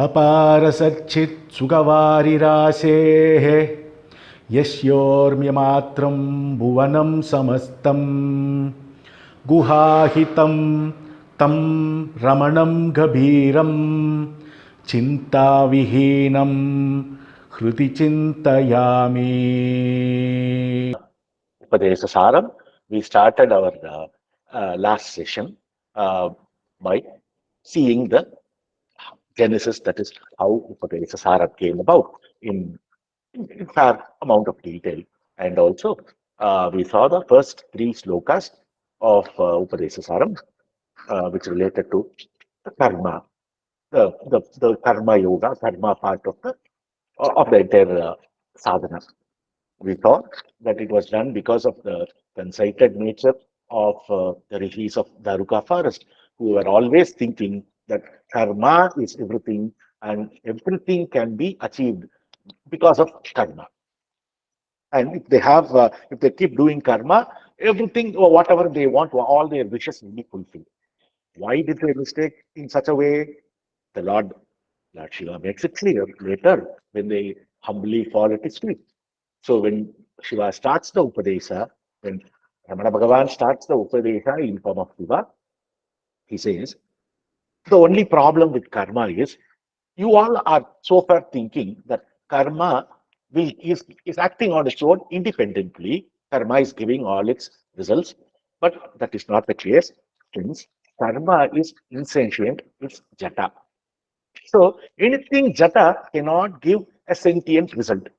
अपारसच्चित् सुगवारिराशेः यस्योर्म्यमात्रं भुवनं समस्तं गुहाहितं तं रमणं गभीरं चिन्ताविहीनं हृदि चिन्तयामि. Upadesa Saram. We started our last session by seeing the genesis, that is how Upadesa Saram came about in fair amount of detail. And also, we saw the first three slokas of Upadesa Saram, which related to the karma, the karma yoga, karma part of the entire sadhana. We thought that it was done because of the conceited nature of the rishis of Daruka forest, who were always thinking that karma is everything and everything can be achieved because of karma. And if they keep doing karma, everything or whatever they want, all their wishes will be fulfilled. Why did they mistake in such a way? The Lord Shiva makes it clear later when they humbly fall at his feet. So when Shiva starts the Upadesa, when Ramana Bhagavan starts the Upadesa in form of Shiva, he says, the only problem with karma is you all are so far thinking that karma is acting on its own independently. Karma is giving all its results, but that is not the case since karma is insentient, it's jata. So anything jata cannot give a sentient result.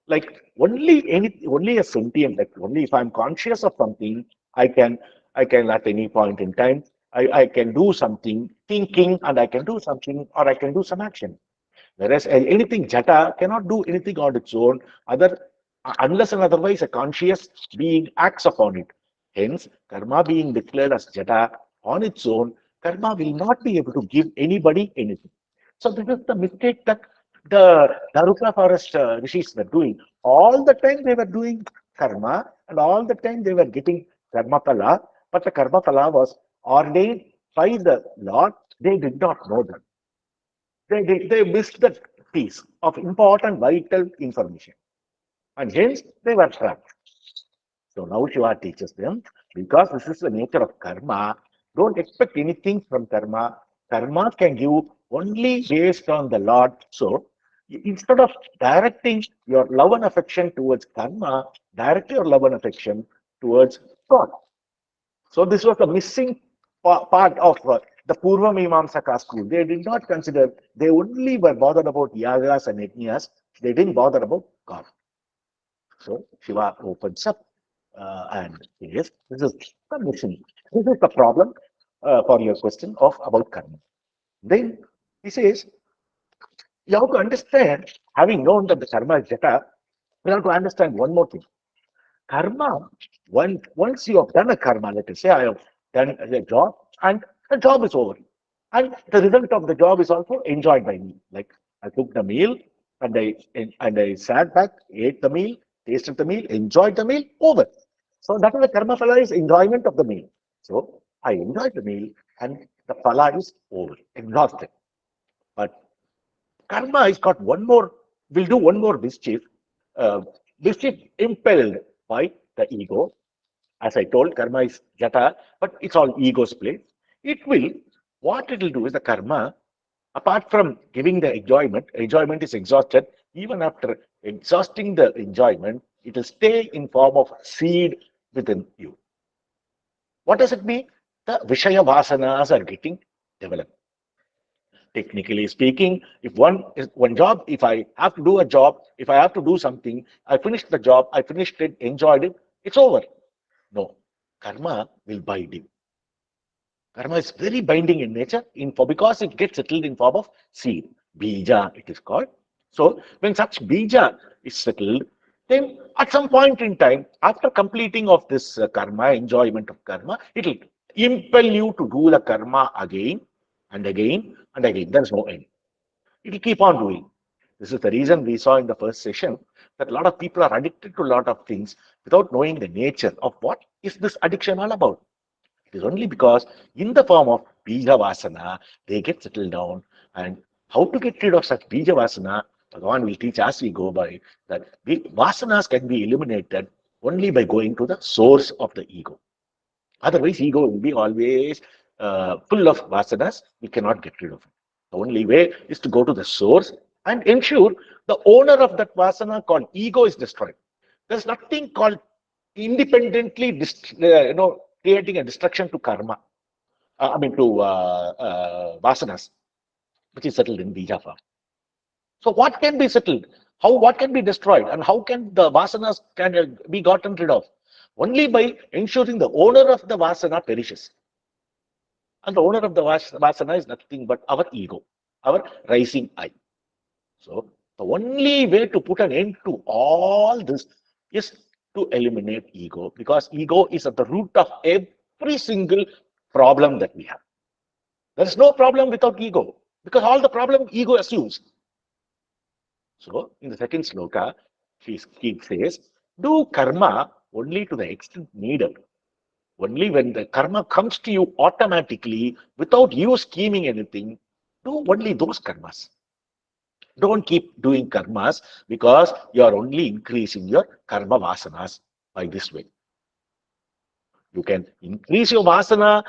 Like only a sentient, like only if I'm conscious of something, I can at any point in time, I can do something thinking and I can do something or I can do some action. Whereas anything jata cannot do anything on its own, other unless and otherwise a conscious being acts upon it. Hence, karma being declared as jata on its own, karma will not be able to give anybody anything. So this is the mistake that the Daruka forest rishis were doing. All the time they were doing karma and all the time they were getting karma phala, but the karma phala was ordained by the Lord. They did not know that. They missed that piece of important vital information. And hence they were trapped. So now Shiva teaches them, because this is the nature of karma, don't expect anything from karma. Karma can give only based on the Lord. So instead of directing your love and affection towards karma, direct your love and affection towards God. So this was the missing part of the Purva Mimamsaka school. They did not consider, they only were bothered about yagas and yajnas. They didn't bother about God. So Shiva opens up and says, this is the mission. This is the problem for your question of about karma. Then he says, you have to understand, having known that the karma is jata, you have to understand one more thing. Karma, once you have done a karma, let us say I have done a job and the job is over. And the result of the job is also enjoyed by me. Like I cooked the meal and I sat back, ate the meal, tasted the meal, enjoyed the meal, over. So that is the karma phala is enjoyment of the meal. So I enjoyed the meal and the phala is over, exhausted. But karma has got one more, will do one more mischief. Mischief impelled by the ego. As I told, karma is jata, but it's all ego's play. It will, what it will do is the karma, apart from giving the enjoyment is exhausted. Even after exhausting the enjoyment, it will stay in form of seed within you. What does it mean? The Vishaya Vasanas are getting developed. Technically speaking, if one job, if I have to do a job, if I have to do something, I finished the job, I finished it, enjoyed it, it's over. No, karma will bind you. Karma is very binding in nature, because it gets settled in form of seed. Bija, it is called. So when such bija is settled, then at some point in time, after completing of this karma, enjoyment of karma, it will impel you to do the karma again and again and again. There is no end. It will keep on doing. This is the reason we saw in the first session that a lot of people are addicted to a lot of things without knowing the nature of what is this addiction all about. It is only because in the form of bija vasana, they get settled down and How to get rid of such bija vasana, Bhagavan will teach as we go by, that vasanas can be eliminated only by going to the source of the ego. Otherwise, ego will be always full of vasanas. We cannot get rid of it. The only way is to go to the source and ensure the owner of that vasana called ego is destroyed. There's nothing called independently, creating a destruction to karma. To vasanas, which is settled in bija form. So what can be settled? What can be destroyed? And how can the vasanas can be gotten rid of? Only by ensuring the owner of the vasana perishes. And the owner of the vasana is nothing but our ego, our rising I. So the only way to put an end to all this is to eliminate ego, because ego is at the root of every single problem that we have. There is no problem without ego, because all the problem ego assumes. So in the second sloka, he says, do karma only to the extent needed. Only when the karma comes to you automatically without you scheming anything, do only those karmas. Don't keep doing karmas, because you are only increasing your karma vasanas by this way. You can increase your vasana,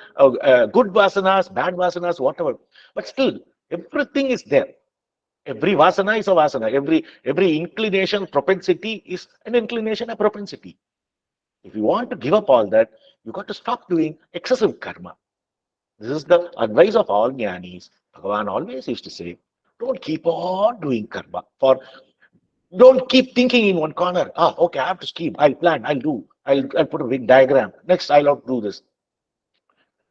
good vasanas, bad vasanas, whatever. But still, everything is there. Every vasana is a vasana. Every inclination, propensity is an inclination, a propensity. If you want to give up all that, you got to stop doing excessive karma. This is the advice of all jnanis. Bhagavan always used to say, don't keep on doing karma. Don't keep thinking in one corner. Okay, I have to scheme. I'll plan. I'll put a big diagram. Next, I'll have to do this.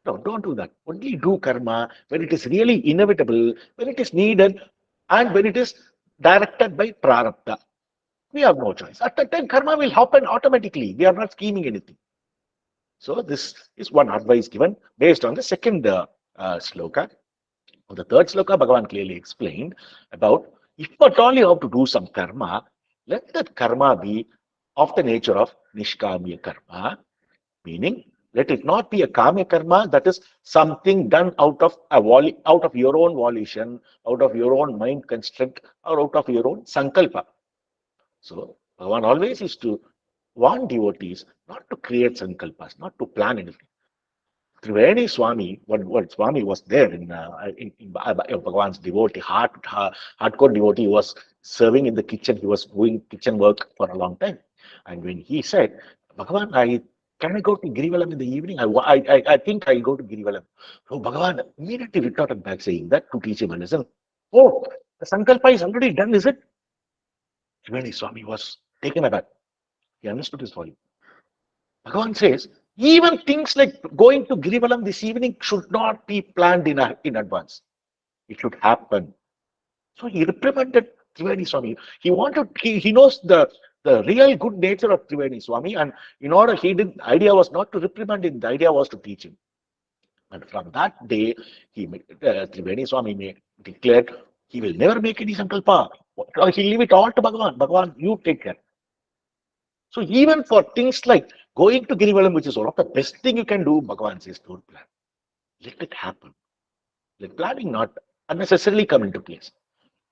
No, don't do that. Only do karma when it is really inevitable, when it is needed, and when it is directed by prarabdha. We have no choice. At that time, karma will happen automatically. We are not scheming anything. So this is one advice given based on the second sloka. On the third sloka, Bhagavan clearly explained about, if at all you have to do some karma, let that karma be of the nature of nishkamya karma, meaning let it not be a kamya karma, that is something done out of your own volition, out of your own mind construct, or out of your own sankalpa. So Bhagavan always is to warn devotees not to create sankalpas, not to plan anything. Triveni Swami, what Swami was there in Bhagavan's devotee, hardcore devotee, was serving in the kitchen. He was doing kitchen work for a long time. And when he said, Bhagavan, can I go to Girivalam in the evening? I think I'll go to Girivalam. So Bhagavan immediately retorted back saying that to teach him a lesson. Oh, the Sankalpa is already done, is it? Triveni Swami was taken aback. He understood his folly. Bhagavan says, even things like going to Girivalam this evening should not be planned in advance. It should happen. So he reprimanded Triveni Swami. He knows the real good nature of Triveni Swami, and in order, idea was not to reprimand him, the idea was to teach him. And from that day, Triveni Swami declared he will never make any sankalpa. He'll leave it all to Bhagavan. Bhagavan, you take care. So even for things like going to Girivalam, which is one of the best thing you can do, Bhagavan says, don't plan. Let it happen. Let planning not unnecessarily come into place.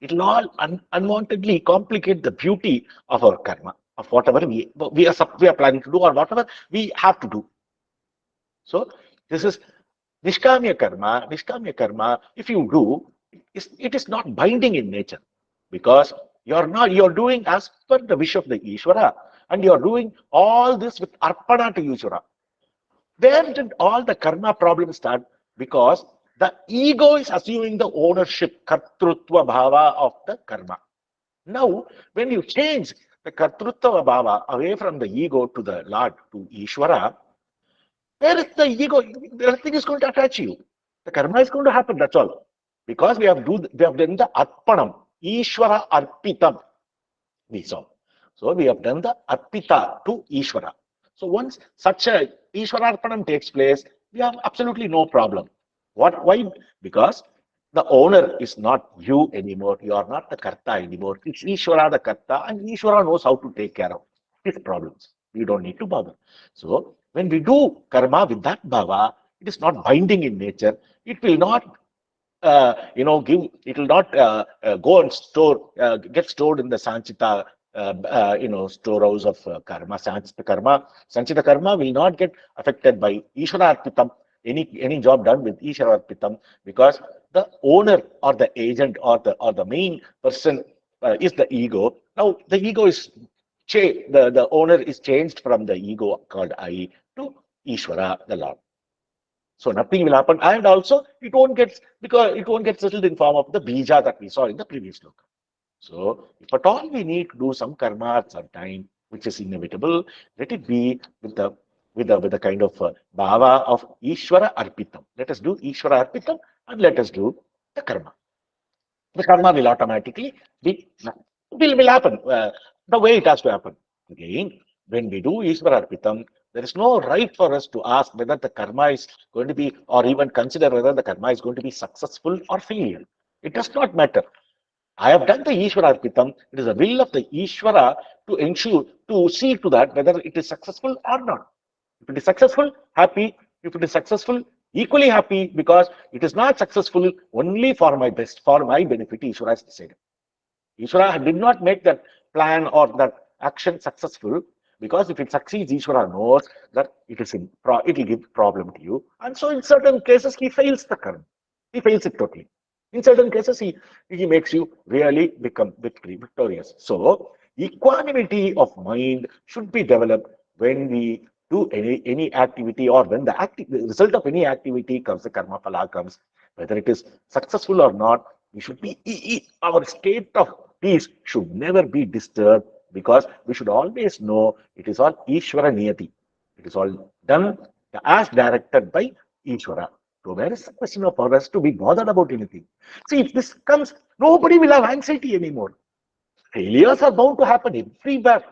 It will all unwantedly complicate the beauty of our karma, of whatever we are planning to do, or whatever we have to do. So this is Nishkamya karma. Nishkamya karma, if you do, it is not binding in nature, because you're doing as per the wish of the Ishvara, and you're doing all this with arpana to Ishvara. Where did all the karma problems start? Because the ego is assuming the ownership, kartrutva bhava of the karma. Now, when you change the kartrutva bhava away from the ego to the Lord, to Ishvara, where is the ego? Nothing is going to attach you. The karma is going to happen, that's all. Because we have done the arpanam, Ishvara arpitam, we saw. So we have done the arpita to Ishvara. So once such a Ishwararpanam takes place, we have absolutely no problem. Why? Because the owner is not you anymore. You are not the karta anymore. It's Ishvara the karta, and Ishvara knows how to take care of his problems. We don't need to bother. So when we do karma with that bhava, it is not binding in nature. It will not give, it will not go and store, get stored in the Sanchita, storehouse of karma. Sanchita karma will not get affected by Ishwararpitam, any job done with Ishwararpitam, because the owner or the agent or the main person is the ego. Now the ego is the owner is changed from the ego called I to Ishwara, the Lord. So nothing will happen, and also it won't get settled in form of the bija that we saw in the previous sloka. So if at all we need to do some karma at some time, which is inevitable, let it be with the kind of bhava of Ishvara Arpitam. Let us do Ishvara Arpitam and let us do the karma. The karma will automatically will happen the way it has to happen. Again, when we do Ishvara Arpitam, there is no right for us to ask whether the karma is going to be, or even consider whether the karma is going to be successful or failure. It does not matter. I have done the Ishvara Arpitam. It is the will of the Ishvara to ensure, to see to that whether it is successful or not. If it is successful, happy. If it is successful, equally happy, because it is not successful only for my best, for my benefit, Ishvara has decided. Ishvara did not make that plan or that action successful, because if it succeeds, Ishvara knows that it will give problem to you. And so in certain cases, he fails the karma. He fails it totally. In certain cases, he makes you really become victorious. So equanimity of mind should be developed when we do any activity, or when the result of any activity comes, the karma phala comes, whether it is successful or not, we should be our state of peace should never be disturbed, because we should always know it is all Ishvara Niyati. It is all done as directed by Ishvara. So where is the question of for us to be bothered about anything? See, if this comes, nobody will have anxiety anymore. Failures are bound to happen everywhere.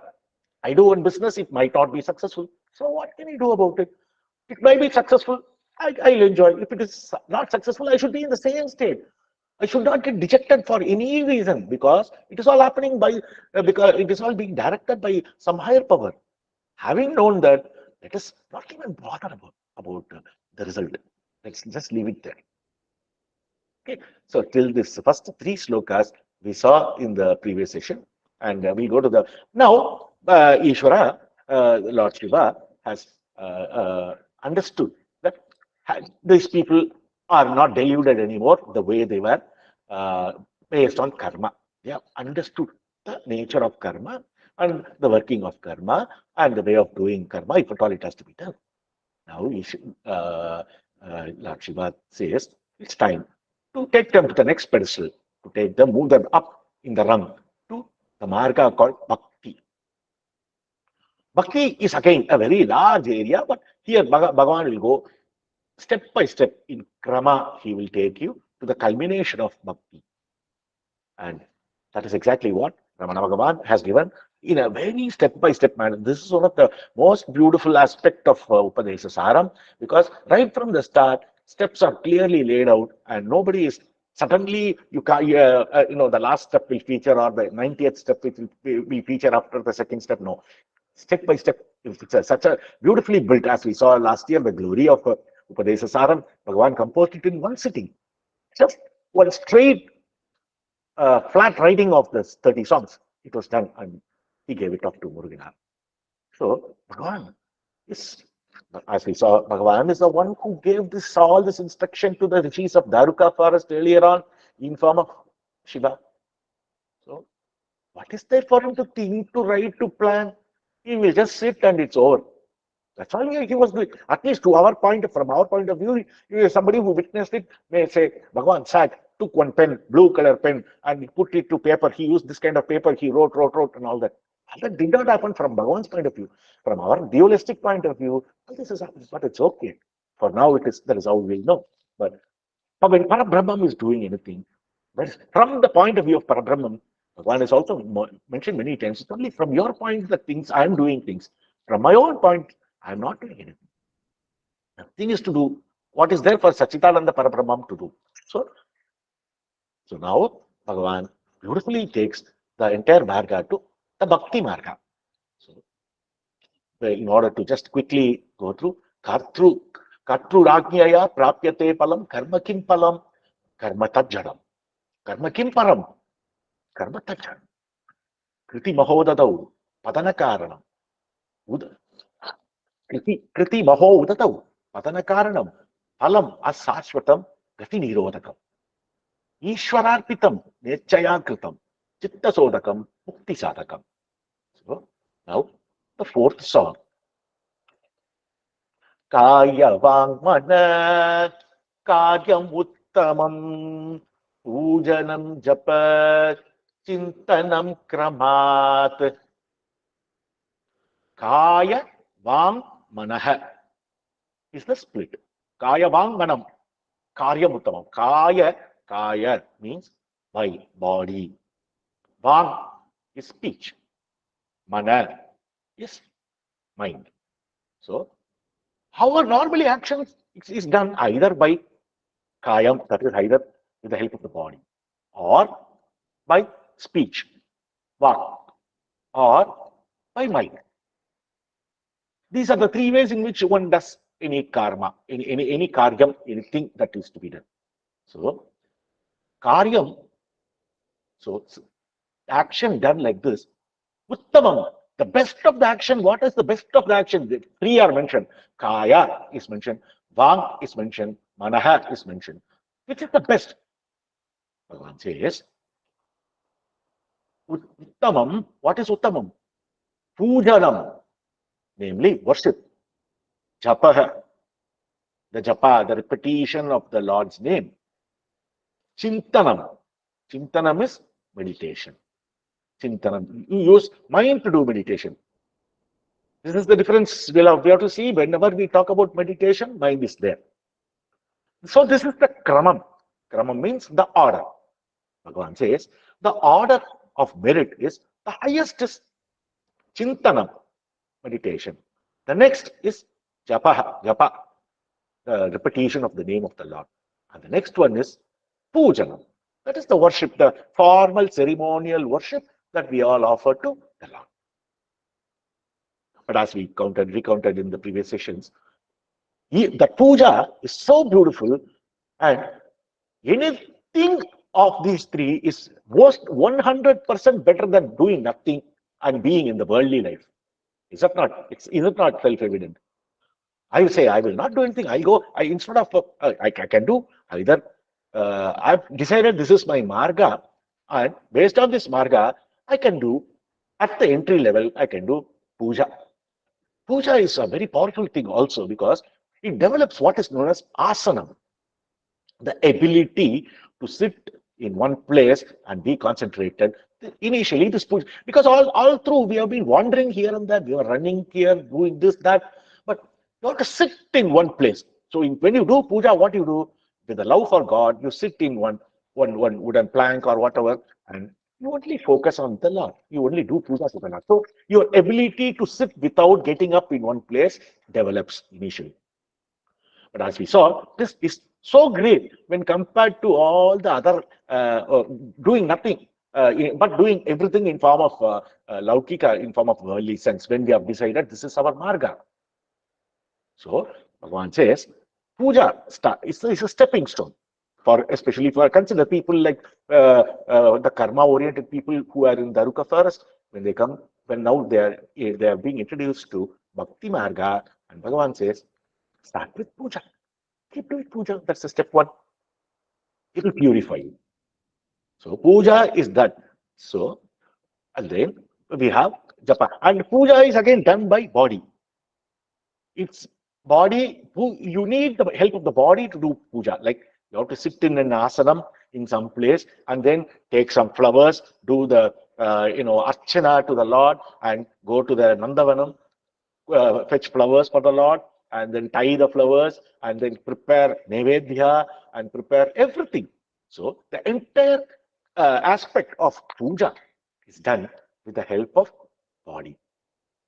I do one business, it might not be successful. So what can I do about it? It might be successful. I'll enjoy. If it is not successful, I should be in the same state. I should not get dejected for any reason, because it is all happening because it is all being directed by some higher power. Having known that, let us not even bother about the result. Let's just leave it there. Okay. So till this first three slokas we saw in the previous session, and we go to the now. Ishvara, Lord Shiva, has understood that these people are not deluded anymore the way they were, uh, based on karma. They have understood the nature of karma and the working of karma and the way of doing karma, if at all it has to be done. Now, Lord Shiva says it's time to take them to the next pedestal, to move them up in the rung to the marga called bhakti. Bhakti is again a very large area, but here Bhagavan will go step by step in krama. He will take you to the culmination of bhakti, and that is exactly what Ramana Bhagavan has given in a very step-by-step manner. This is one of the most beautiful aspect of Upadesa Saram, because right from the start, steps are clearly laid out, and nobody is suddenly the last step will feature, or the 90th step will feature after the second step. No, step by step. It's such a beautifully built, as we saw last year, the glory of Upadesa Saram. Bhagavan composed it in one sitting, just one straight flat writing of this 30 songs. It was done, and he gave it off to Muruganar. So Bhagavan is, as we saw, Bhagavan is the one who gave all this instruction to the rishis of Daruka forest earlier on in form of Shiva. So what is there for him to think, to write, to plan? He will just sit and it's over. That's all he was doing. At least from our point of view, somebody who witnessed it may say, Bhagavan sat, took one pen, blue color pen, and he put it to paper. He used this kind of paper. He wrote, and all that. And that did not happen from Bhagavan's point of view. From our dualistic point of view, all this is happening, but it's okay. For now, that is how we will know. But when Parabrahman is doing anything, but from the point of view of Parabrahman, Bhagavan is also mentioned many times. It's only from your point that I am doing things. From my own point, I am not doing anything. Nothing is to do what is there for Sachidananda Parabrahmam to do. So now Bhagavan beautifully takes the entire marga to the Bhakti marga. So in order to just quickly go through Kartru Rajñaya Prapyate Palam Karma Kim Palam. Karma tajjadam. Karma kim param? Karma tajjadam. Kriti mahodadau. Padana karanam. Kriti maho udatau. Padana karanam. Phalam asashvatam. Gati nirodhakam. Ishwararpitam. Nechayakritam. Chitta sodakam. Mukti sadakam. So, now the fourth song. Kaya Vangmana Karyam Uttamam Pujanam Japat Chintanam Kramat Kaya Vang Manaha is the split. Kaya Vang Manam Karyam Uttamam. Kaya means by body. Vang is speech. Mana is mind. So, however, normally action is done either by kayam, that is either with the help of the body, or by speech, vak, or by mind. These are the three ways in which one does any karma, any karyam, anything that is to be done. So, karyam, so action done like this, uttamam, the best of the action. What is the best of the action? The three are mentioned. Kaya is mentioned, vang is mentioned, manaha is mentioned. Which is the best? Bhagavan says, Uttamam, what is Uttamam? Pujanam, namely worship. Japaha, the japa, the repetition of the Lord's name. Chintanam, Chintanam is meditation. Chintanam, you use mind to do meditation. This is the difference we have to see whenever we talk about meditation, mind is there. So this is the kramam. Kramam means the order. Bhagavan says the order of merit is the highest is Chintanam, meditation. The next is japa, the repetition of the name of the Lord. And the next one is pujanam. That is the worship, the formal ceremonial worship that we all offer to the Lord. But as we recounted in the previous sessions, the puja is so beautiful, and anything of these three is most 100% better than doing nothing and being in the worldly life. Is it not self-evident? I will say, I will not do anything. I'll go, instead of, I can do either, I've decided this is my marga, and based on this marga, I can do, at the entry level, I can do puja. Puja is a very powerful thing also because it develops what is known as asana, the ability to sit in one place and be concentrated. Initially, this puja, because all through we have been wandering here and there, we are running here, doing this, that, but you have to sit in one place. So when you do puja, what you do with the love for God, you sit in one wooden plank or whatever, and you only focus on the Lord. You only do puja to the Lord. So your ability to sit without getting up in one place develops initially. But as we saw, this is so great when compared to all the other doing nothing, but doing everything in form of laukika, in form of worldly sense, when we have decided this is our marga. So, Bhagavan says, puja is a stepping stone. Especially for consider people like the karma-oriented people who are in Daruka forest, when they come, when now they are being introduced to Bhakti Marga, and Bhagavan says, start with puja. Keep doing puja. That's the step one. It will purify you. So puja is that. So, and then we have japa. And puja is again done by body. It's body, you need the help of the body to do puja. Like you have to sit in an asanam in some place and then take some flowers, do the, archana to the Lord and go to the Nandavanam, fetch flowers for the Lord and then tie the flowers and then prepare nevedhya and prepare everything. So the entire aspect of puja is done with the help of body.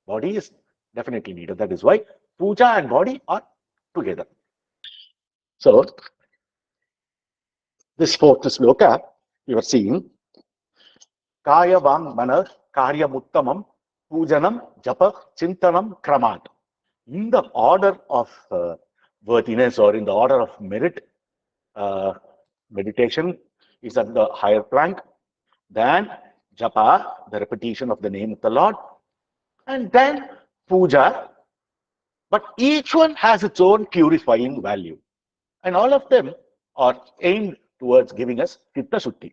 Body is definitely needed. That is why puja and body are together. So this fourth sloka, you are seeing kaya vang mana karya muttamam pujanam japa chintanam kramat. In the order of worthiness or in the order of merit, meditation is at the higher plank, then japa, the repetition of the name of the Lord, and then puja, but each one has its own purifying value. And all of them are aimed towards giving us chitta sutti.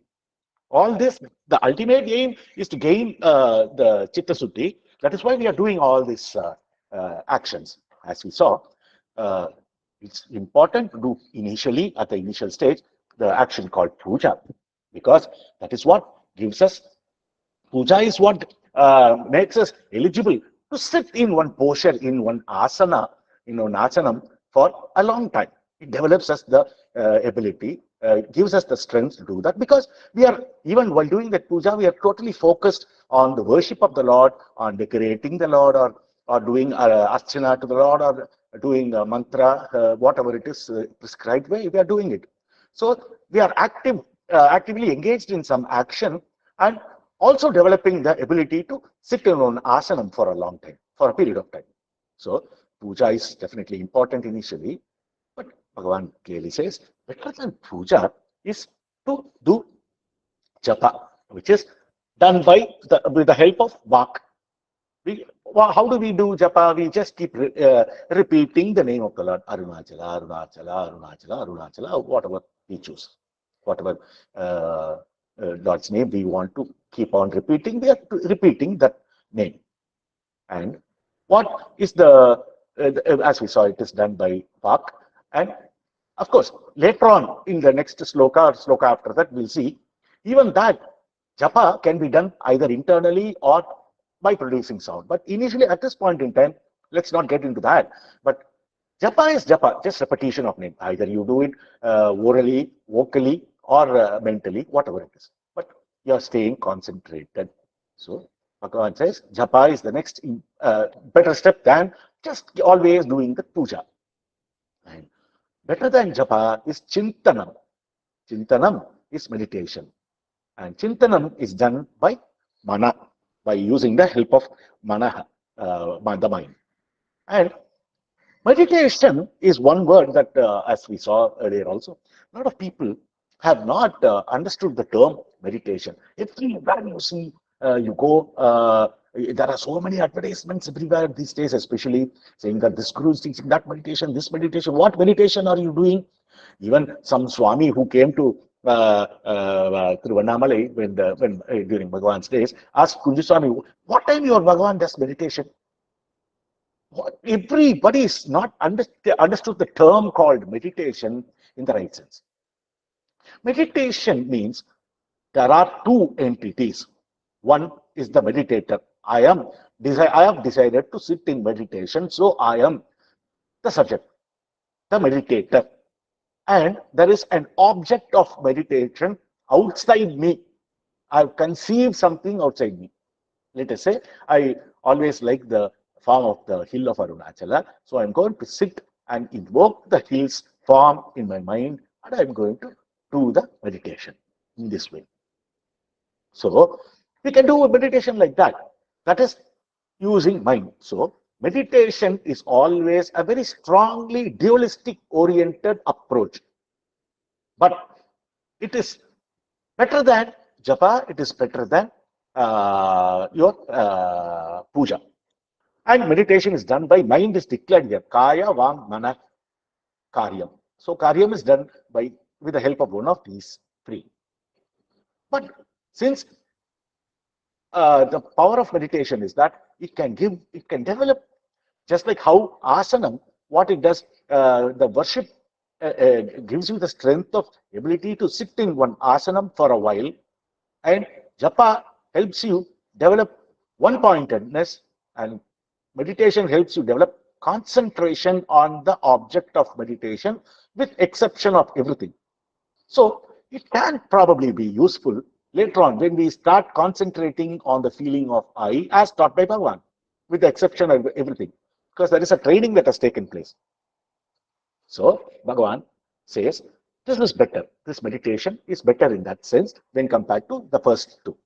All this, the ultimate aim is to gain the chitta sutti. That is why we are doing all these actions. As we saw, uh, it's important to do initially, at the initial stage, the action called puja, because that is what gives us, puja is what makes us eligible to sit in one posture, in one asana, asanam for a long time. It develops us the ability, gives us the strength to do that, because we are, even while doing that puja, we are totally focused on the worship of the Lord, on decorating the Lord, or doing archana to the Lord, or doing mantra, whatever it is prescribed way, we are doing it. So we are actively engaged in some action, and also developing the ability to sit in an asanam for a long time, for a period of time. So puja is definitely important initially, but Bhagavan clearly says better than puja is to do japa, which is done by with the help of vak. How do we do japa? We just keep repeating the name of the Lord, Arunachala, Arunachala, Arunachala, Arunachala, whatever we choose, whatever Lord's name we want to keep on repeating, we are repeating that name. And what is as we saw, it is done by Vak. And of course, later on in the next sloka or sloka after that, we'll see even that japa can be done either internally or by producing sound. But initially, at this point in time, let's not get into that. But japa is japa, just repetition of name. Either you do it orally, vocally, or mentally, whatever it is. But you're staying concentrated. So Bhagavan says japa is the next better step than just always doing the puja. And better than japa is chintanam. Chintanam is meditation. And chintanam is done by mana, by using the help of mana, the mind. And meditation is one word that, as we saw earlier also, a lot of people have not understood the term meditation. Everywhere you see, you go, there are so many advertisements everywhere these days, especially saying that this guru is teaching that meditation, this meditation. What meditation are you doing? Even some Swami who came to Tiruvannamalai when during Bhagavan's days asked Kunju Swami, what time your Bhagavan does meditation? Everybody is not understood the term called meditation in the right sense. Meditation means there are two entities. One is the meditator. I have decided to sit in meditation, so I am the subject, the meditator. And there is an object of meditation outside me. I've conceived something outside me. Let us say I always like the form of the hill of Arunachala. So I'm going to sit and invoke the hill's form in my mind, and I'm going to do the meditation in this way. So we can do a meditation like that. That is using mind. So meditation is always a very strongly dualistic oriented approach. But it is better than japa, it is better than your puja. And meditation is done by mind is declared here. Kaya, Vam, Mana, Karyam. So Karyam is done by with the help of one of these three. But since the power of meditation is that it can develop, just like how asanam, what it does, the worship gives you the strength of ability to sit in one asanam for a while, and japa helps you develop one pointedness, and meditation helps you develop concentration on the object of meditation with exception of everything. So it can probably be useful later on when we start concentrating on the feeling of I as taught by Bhagavan, with the exception of everything, because there is a training that has taken place. So Bhagavan says this is better. This meditation is better in that sense when compared to the first two.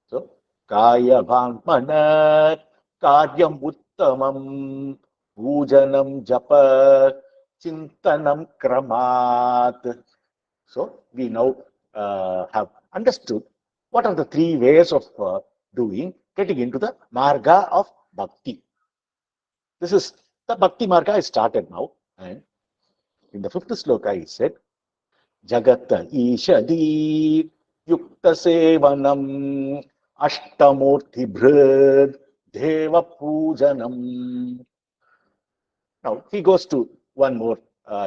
So Kaya Bhangmana Karyam Uttamam Pujanam Japa Chintanam Kramat. So we now have understood what are the three ways of getting into the marga of bhakti. This is the bhakti marga is started now, and in the fifth sloka he said, Jagata Ishadi Yukta Sevanam Ashtamurti Bhrad Deva Pujanam. Now he goes to one more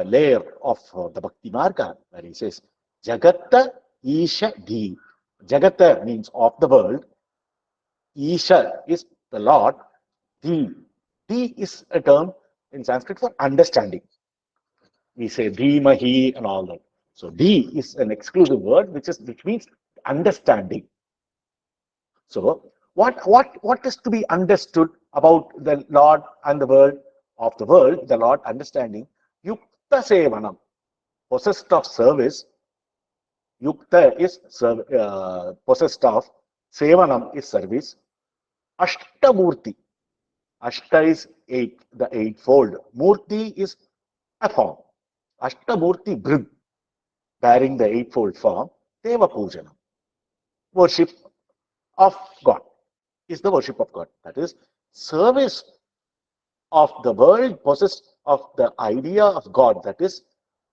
layer of the Bhakti Marga where he says Jagata Isha Di. Jagata means of the world. Isha is the Lord. Di. Di is a term in Sanskrit for understanding. We say Dhimahi and all that. So Di is an exclusive word which means understanding. So what is to be understood about the Lord and the world of the world, the Lord understanding, Yukta Sevanam, possessed of service, Yukta is possessed of, Sevanam is service, Ashtamurti, Ashta is eight, the eightfold, Murti is a form, Ashtamurti Brid, bearing the eightfold form, Deva Pujanam, worship of God is the worship of God. That is, service of the world possessed of the idea of God, that is,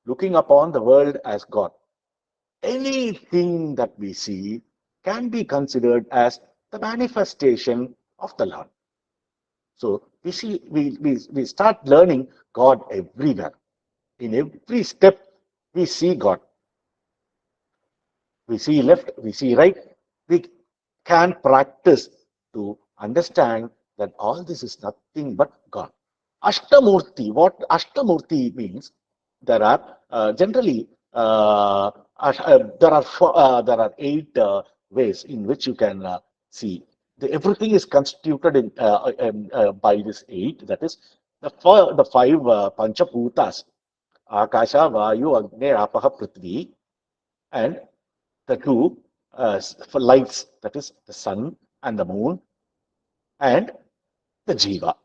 looking upon the world as God. Anything that we see can be considered as the manifestation of the Lord. So we start learning God everywhere. In every step, we see God. We see left, we see right. We can practice to understand that all this is nothing but God. Ashtamurti, what Ashtamurti means, there are generally there are eight ways in which you can see. Everything is constituted by this eight. That is the five Panchaputas, Akasha, Vayu, Agni, Apaha, Prithvi, and the two for lights, that is the sun and the moon, and the Jiva.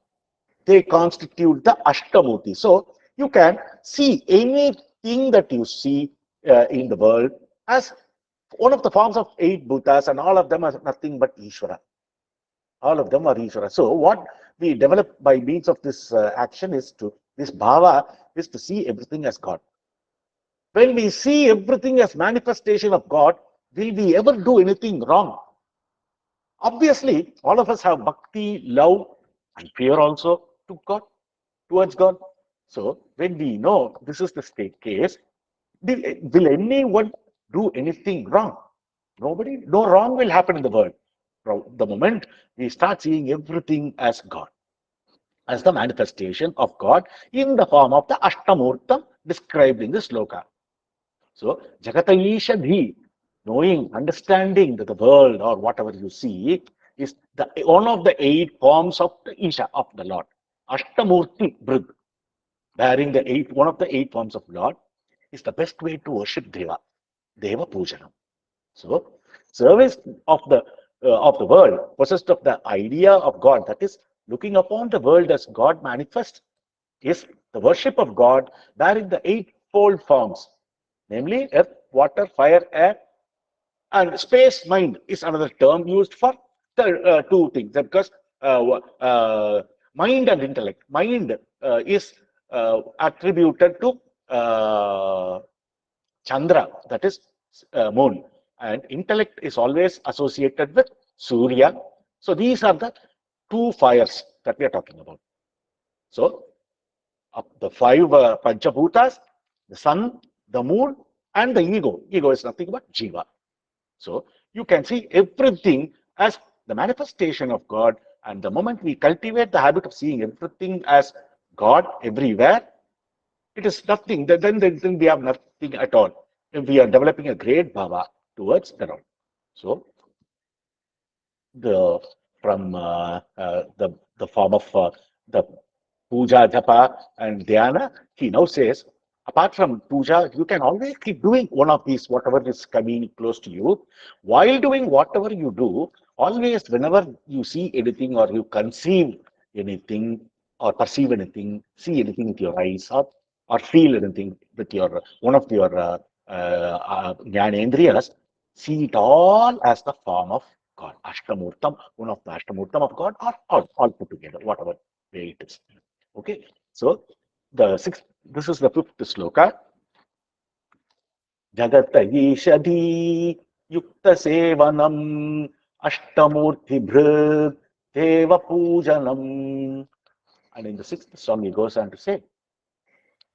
They constitute the Ashtamurti. So you can see anything that you see in the world as one of the forms of eight Bhutas, and all of them are nothing but Ishvara. All of them are Ishvara. So what we develop by means of this action is this bhava is to see everything as God. When we see everything as manifestation of God, will we ever do anything wrong? Obviously, all of us have bhakti, love, and fear also to God, towards God. So, when we know this is the state case, will anyone do anything wrong? Nobody, no wrong will happen in the world. The moment we start seeing everything as God, as the manifestation of God in the form of the Ashtamurtam described in the sloka. So, Jagataisha Dhi, knowing, understanding that the world or whatever you see is one of the eight forms of the Isha, of the Lord. Ashtamurti Brid, bearing one of the eight forms of Lord, is the best way to worship Deva, Deva Pujanam. So, service of the world, possessed of the idea of God, that is, looking upon the world as God manifest, is the worship of God bearing the eightfold forms, namely earth, water, fire, air, and space. Mind is another term used for the two things, because mind and intellect. Mind is attributed to Chandra, that is moon, and intellect is always associated with Surya. So these are the two fires that we are talking about. So the five Panchabhutas, the sun, the moon, and the ego. Ego is nothing but Jiva. So you can see everything as the manifestation of God. And the moment we cultivate the habit of seeing everything as God everywhere, it is nothing. Then we have nothing at all. If we are developing a great bhava towards the Lord. So the from the form of the puja, japa, and dhyana, he now says, apart from puja, you can always keep doing one of these, whatever is coming close to you. While doing whatever you do, always, whenever you see anything or you conceive anything or perceive anything, see anything with your eyes, or feel anything with your one of your Jnanendriyas see it all as the form of God. Ashtamurtam, one of the Ashtamurtam of God, or all put together, whatever way it is. Okay, so this is the fifth sloka. Jagat Ishadi Yukta Sevanam Ashtamurti Bhrid Deva Pujanam. And in the sixth song, he goes on to say,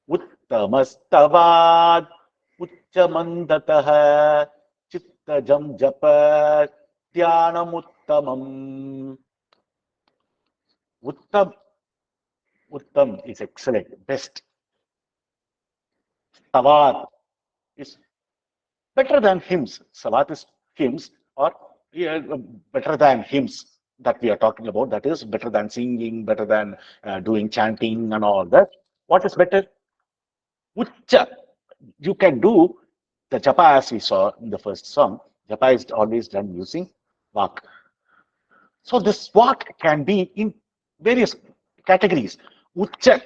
Uttamastavad Uchamandatah Chittajam Japa Dhyanamuttamam. Uttam, Uttam is excellent, best. Stavad is better than hymns. Savat is hymns, or yeah, better than hymns that we are talking about. That is better than singing, better than doing chanting and all that. What is better? Ucha. You can do the japa as we saw in the first song. Japa is always done using vak. So this vak can be in various categories. Ucha,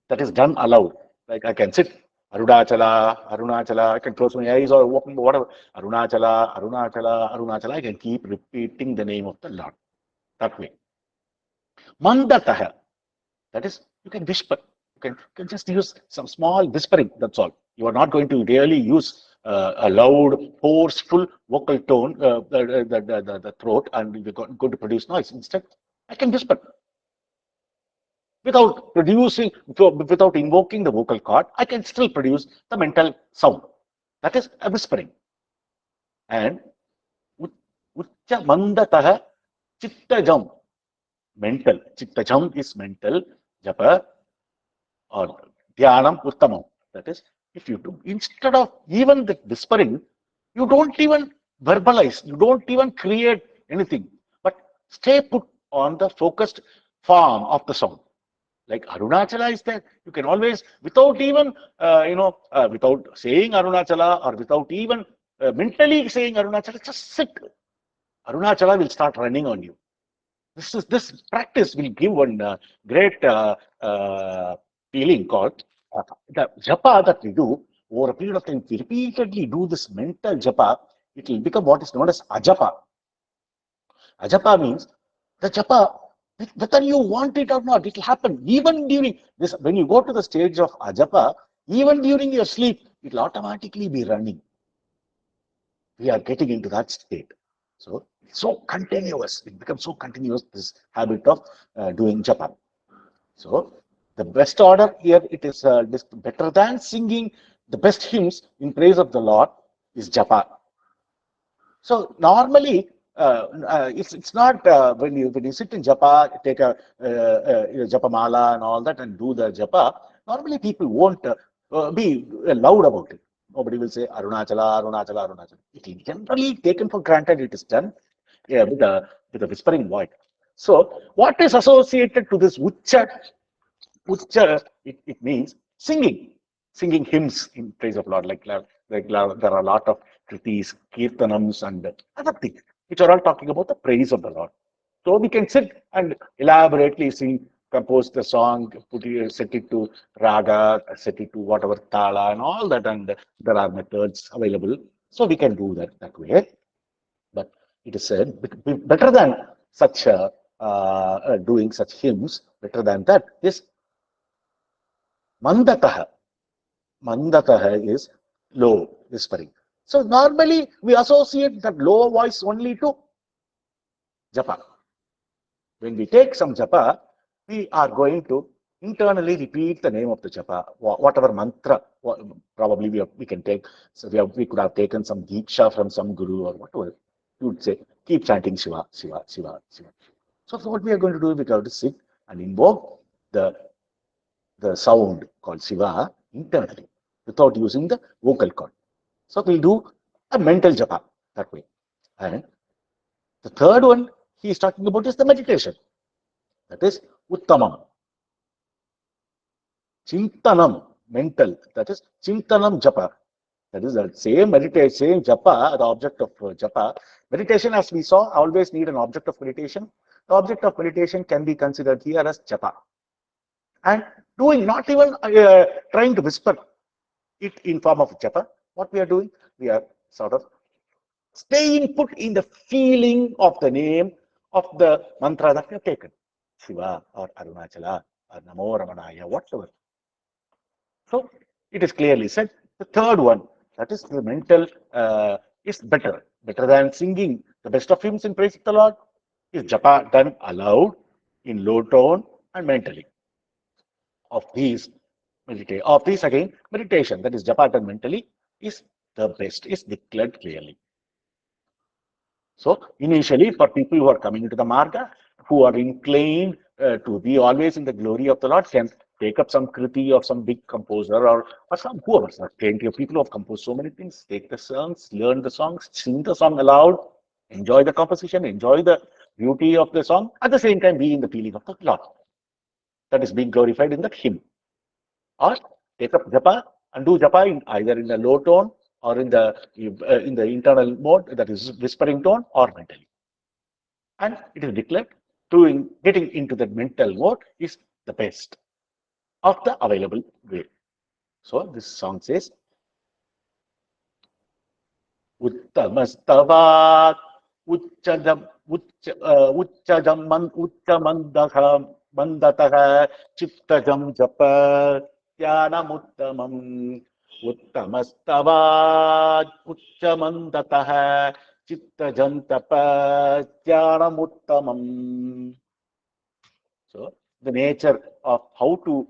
that is done aloud. Like I can sit Arunachala, Arunachala, I can close my eyes or open whatever. Arunachala, Arunachala, Arunachala. I can keep repeating the name of the Lord. That way. Mandataha, that is, you can whisper. You can just use some small whispering. That's all. You are not going to really use a loud, forceful vocal tone, the throat, and you're going to produce noise. Instead, I can whisper without producing, without invoking the vocal cord. I can still produce the mental sound. That is a whispering. And Ucha Mandataha Chittajam, mental. Chittajam is mental. Japa or Dhyanam Uttamam. That is, if you do, instead of even the whispering, you don't even verbalize, you don't even create anything, but stay put on the focused form of the sound. Like Arunachala is there, you can always, without even, without saying Arunachala or without even mentally saying Arunachala, just sit. Arunachala will start running on you. This practice will give one great feeling called the japa that we do over a period of time. If we repeatedly do this mental japa, it will become what is known as ajapa. Ajapa means the japa, whether you want it or not, it will happen even during this. When you go to the stage of ajapa, even during your sleep, it will automatically be running. We are getting into that state. So it's so continuous. It becomes so continuous, this habit of doing japa. So the best order here, it is better than singing the best hymns in praise of the Lord is japa. So normally, it's not when you sit in japa, take a japa mala and all that and do the japa. Normally, people won't be loud about it. Nobody will say Arunachala, Arunachala, Arunachala. It is generally taken for granted. It is done with a whispering voice. So, what is associated to this ucha? Ucha, it means singing hymns in praise of Lord. There are a lot of kritis, kirtanams, and other things, which are all talking about the praise of the Lord. So we can sit and elaborately sing, compose the song, set it to raga, set it to whatever tala and all that, and there are methods available. So we can do that way. But it is said better than such doing such hymns, better than that is mandataha. Mandataha is low, whispering. So normally we associate that low voice only to japa. When we take some japa, we are going to internally repeat the name of the japa, whatever mantra. Probably we can take. So we could have taken some diksha from some guru or whatever. You would say, keep chanting Shiva, Shiva, Shiva, Shiva. So what we are going to do, we have to sit and invoke the sound called Shiva internally without using the vocal cord. So we'll do a mental japa that way. And the third one he is talking about is the meditation. That is Uttamam. Chintanam, mental. That is Chintanam japa. That is the same meditation, same japa, the object of japa. Meditation, as we saw, always need an object of meditation. The object of meditation can be considered here as japa. And doing, not even trying to whisper it in form of japa, What we are doing? We are sort of staying put in the feeling of the name of the mantra that we have taken. Shiva or Arunachala or Namo Ramanaya, whatever. So it is clearly said. The third one, that is the mental, is better than singing the best of hymns in praise of the Lord, is japa done aloud in low tone and mentally. Of these again, meditation, that is japa done mentally, is the best, is declared clearly. So initially, for people who are coming into the marga, who are inclined to be always in the glory of the Lord, can take up some kriti of some big composer or some whoever. Plenty of people who have composed so many things. Take the songs, learn the songs, sing the song aloud, enjoy the composition, enjoy the beauty of the song. At the same time, be in the feeling of the Lord that is being glorified in that hymn. Or take up japa and do japa either in the low tone or in the internal mode, that is whispering tone, or mentally. And it is declared getting into the mental mode is the best of the available way. So this song says, Uttamastavat Uchchadam Uchchadam Uttamandaha Mandataha Chittajam Japa Dhyanamuttamam Uttamastavat Uchchamandataha Chittajam Tapa Dhyanamuttamam. So the nature of how to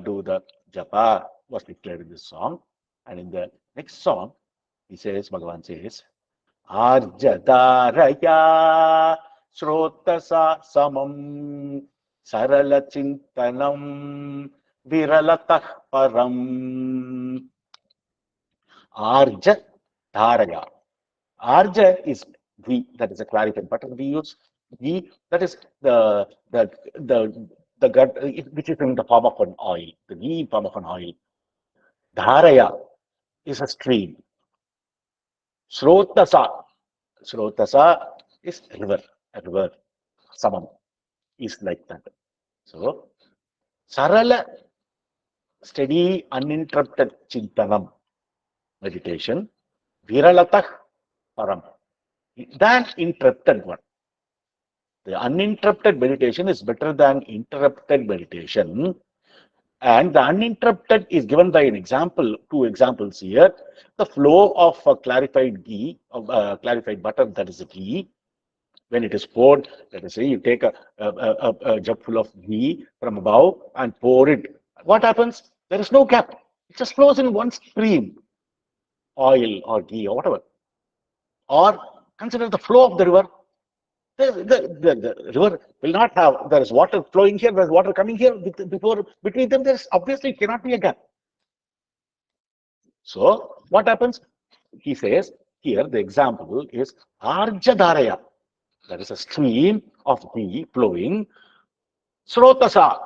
do the japa was declared in this song. And in the next song, Bhagavan says, Arjadaraya Shrotasa Samam Sarala Chintanam Viralatah Param. Arja Dharaya. Arja is ghee, that is a clarified butter. We use ghee, that is the gut, which is in the form of an oil, the ghee in form of an oil. Dharaya is a stream. Shrotasa, Shrotasa is a river. Samam is like that. So, Sarala, steady, uninterrupted chintanam, meditation. Viralatah param, than interrupted one. The uninterrupted meditation is better than interrupted meditation. And the uninterrupted is given by an example, two examples here. The flow of clarified ghee, of clarified butter, that is ghee, when it is poured, let us say you take a jug full of ghee from above and pour it. What happens? There is no gap. It just flows in one stream, oil or ghee or whatever. Or consider the flow of the river. The river will not have, there is water flowing here, there is water coming here, between them, there is obviously cannot be a gap. So, what happens? He says, here the example is Arjadaraya. There is a stream of ghee flowing, Srotasa,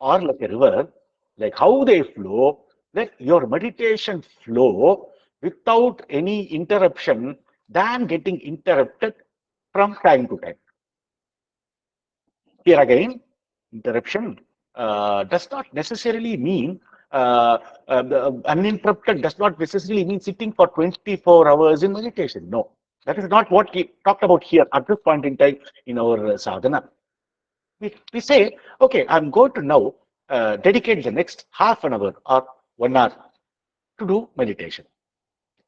or like a river, like how they flow, let your meditation flow without any interruption than getting interrupted from time to time. Here again, interruption does not necessarily mean uninterrupted does not necessarily mean sitting for 24 hours in meditation. No, that is not what we talked about here at this point in time in our sadhana. We say, okay, I'm going to now dedicate the next half an hour or 1 hour to do meditation.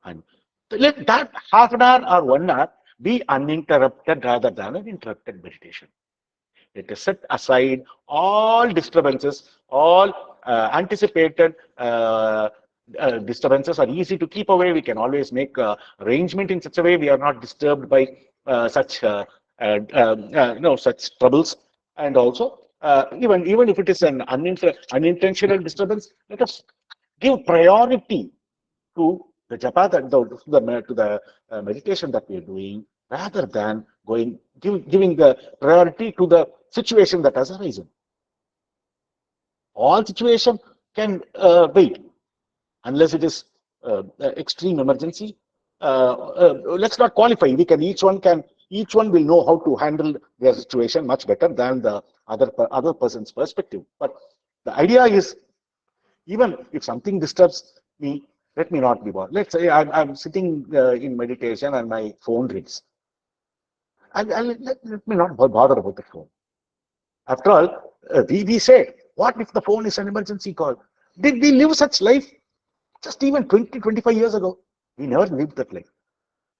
And let that half an hour or 1 hour be uninterrupted rather than an interrupted meditation. Let us set aside all disturbances, all anticipated disturbances are easy to keep away. We can always make arrangement in such a way we are not disturbed by such such troubles. And also, even if it is an unintentional disturbance, let us give priority to the japa to the meditation that we are doing, rather than giving the priority to the situation that has arisen. All situation can wait unless it is extreme emergency. Let's not qualify. Each one will know how to handle their situation much better than the other person's perspective. But the idea is, even if something disturbs me, Let me not be bothered. Let's say I'm sitting in meditation and my phone rings. Let me not bother about the phone. After all, we say, what if the phone is an emergency call? Did we live such life just even 20, 25 years ago? We never lived that life.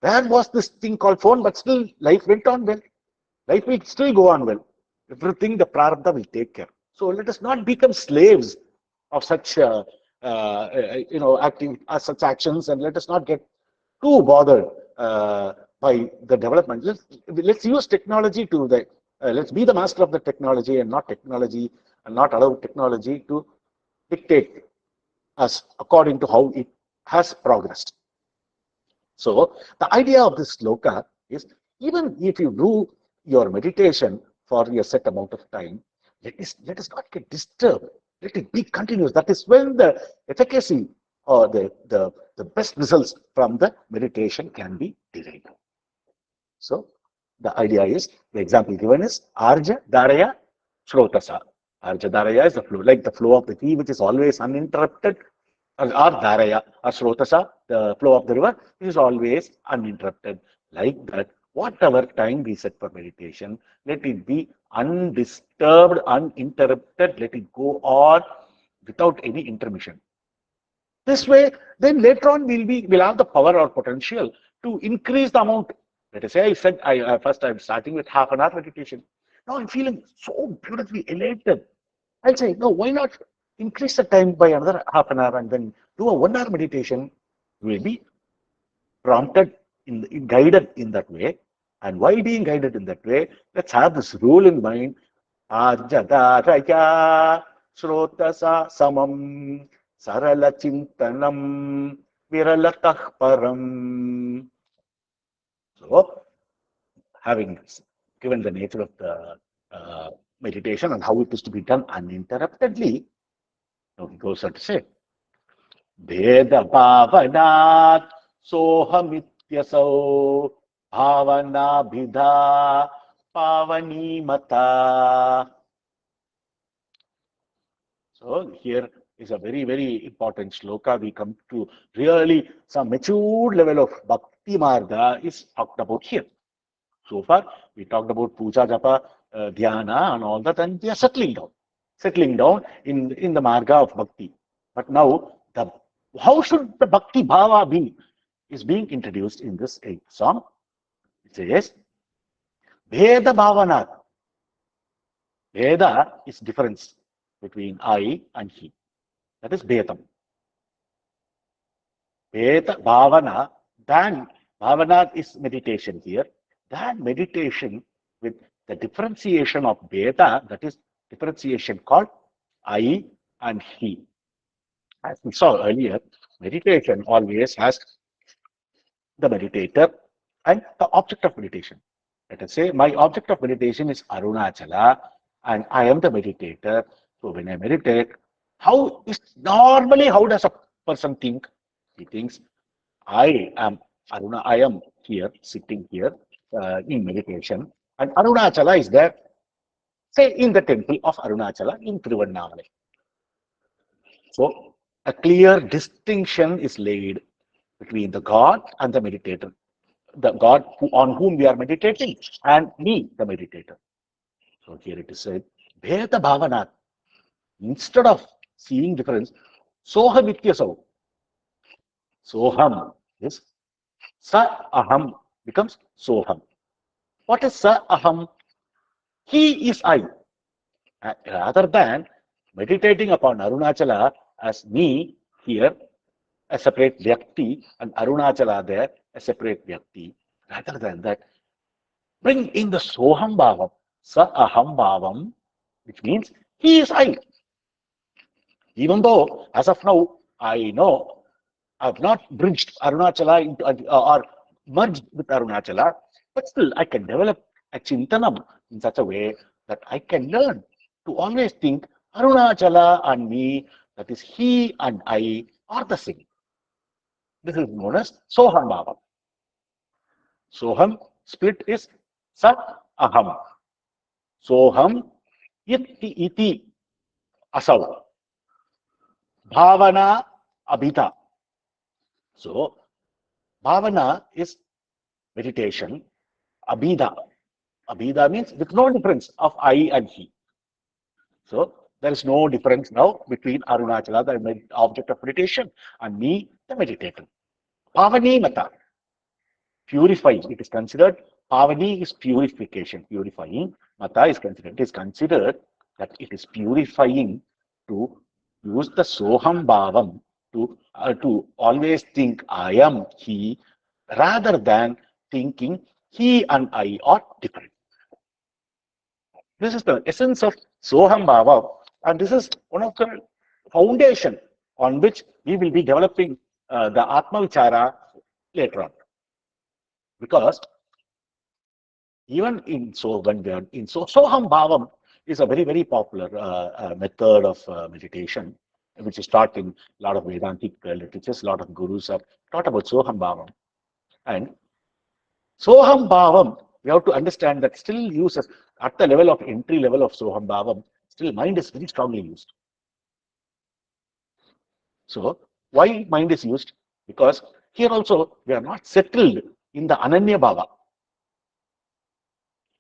There was this thing called phone, but still life went on well. Life will still go on well. Everything the prarabdha will take care. So let us not become slaves of such acting such actions, and let us not get too bothered by the development. Let's use technology to the let's be the master of the technology and not technology, and not allow technology to dictate us according to how it has progressed. So the idea of this sloka is, even if you do your meditation for a set amount of time, let us not get disturbed. Let it be continuous. That is when the efficacy or the best results from the meditation can be derived. So the idea is, the example given is Arja Dharaya Shrotasa. Arja Dharaya is the flow, like the flow of the tea, which is always uninterrupted, or Dharaya, or Shrotasa, the flow of the river, is always uninterrupted. Like that, whatever time we set for meditation, let it be undisturbed, uninterrupted, let it go on without any intermission. This way, then later on we'll have the power or potential to increase the amount. Let us say I said first I'm starting with half an hour meditation. Now I'm feeling so beautifully elated. I'll say, no, why not increase the time by another half an hour and then do a 1 hour meditation? Will be prompted, guided in that way. And why being guided in that way? Let's have this rule in mind. Ajadaraya Shrotasa Samam Sarala Chintanam Viralatah Param. So, having given the nature of the meditation and how it is to be done uninterruptedly, now he goes on to say, Veda Bhavanat Sohamityasau Bhavana Bidha Pavani Mata. So here is a very, very important shloka. We come to really some matured level of Bhakti Marga is talked about here. So far, we talked about Puja, Japa, Dhyana and all that, and they are settling down in the Marga of Bhakti. But now, how should the Bhakti Bhava be is being introduced in this song. It says, Veda Bhavanat. Veda is difference between I and he. That is Vedam. Veda Bhavana, then Bhavana is meditation here. That meditation with the differentiation of Veda, that is differentiation called I and he. As we saw earlier, meditation always has the meditator and the object of meditation. Let us say my object of meditation is Arunachala and I am the meditator. So when I meditate, how does a person think? He thinks I am Aruna, I am here, sitting here in meditation, and Arunachala is there, say in the temple of Arunachala in Tiruvannamalai. So a clear distinction is laid between the God and the meditator, the God on whom we are meditating, and me, the meditator. So here it is said, Bheda Bhavanat. Instead of seeing difference, Soham Ityasau. Soham is Sa Aham becomes Soham. What is Sa Aham? He is I. Rather than meditating upon Arunachala as me here, a separate Vyakti, and Arunachala there, a separate Vyakti. Rather than that, bring in the Soham Bhavam, Sa Aham Bhavam, which means he is I. Even though, as of now, I know I've not bridged Arunachala into, or merged with Arunachala, but still I can develop a Chintanam in such a way that I can learn to always think Arunachala and me, that is he and I, are the same. This is known as Soham Bhava. Soham split is Sa Aham. Soham iti asav. Bhavana abhita. So, bhavana is meditation. Abhida. Abhida means with no difference of I and he. So, there is no difference now between Arunachala, the object of meditation, and me, the meditator. Bhavani mata, purifying. It is considered, Pavani is purification, purifying. Mata is considered. It is considered that it is purifying to use the Soham Bhavam to always think I am he rather than thinking he and I are different. This is the essence of Soham Bhava, and this is one of the foundation on which we will be developing the Atma Vichara later on. Because even in so when we are in Soham Bhavam is a very popular method of meditation, which is taught in a lot of Vedantic literatures. A lot of gurus have taught about Soham Bhavam, and Soham Bhavam, we have to understand that still uses at the level of entry level of Soham Bhavam, still mind is very strongly used. So why mind is used? Because here also we are not settled in the Ananya Bhava.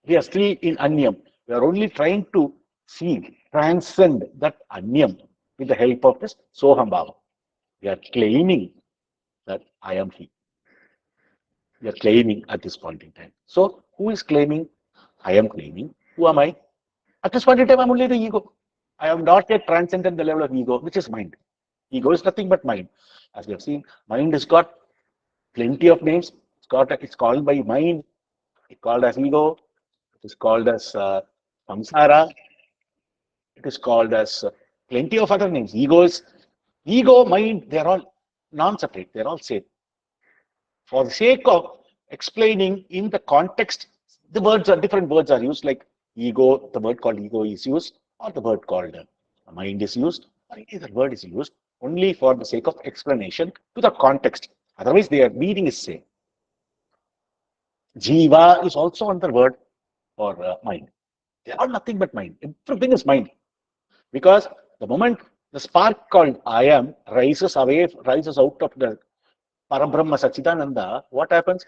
We are still in Anyam. We are only trying to see, transcend that Anyam with the help of this Soham Bhava. We are claiming that I am He. We are claiming at this point in time. So who is claiming? I am claiming. Who am I? At this point in time, I'm only the ego. I have not yet transcended the level of ego, which is mind. Ego is nothing but mind. As we have seen, mind has got plenty of names. It's called by mind. It's called as ego. It is called as samsara. It is called as plenty of other names. Ego, mind, they are all non-separate. They are all same. For the sake of explaining in the context, the words are different. Words are used like ego. The word called ego is used, or the word called mind is used, or either word is used only for the sake of explanation to the context. Otherwise, their meaning is same. Jiva is also another word for mind. They are nothing but mind. Everything is mind. Because the moment the spark called I am rises out of the Parabrahma Sachidananda, what happens?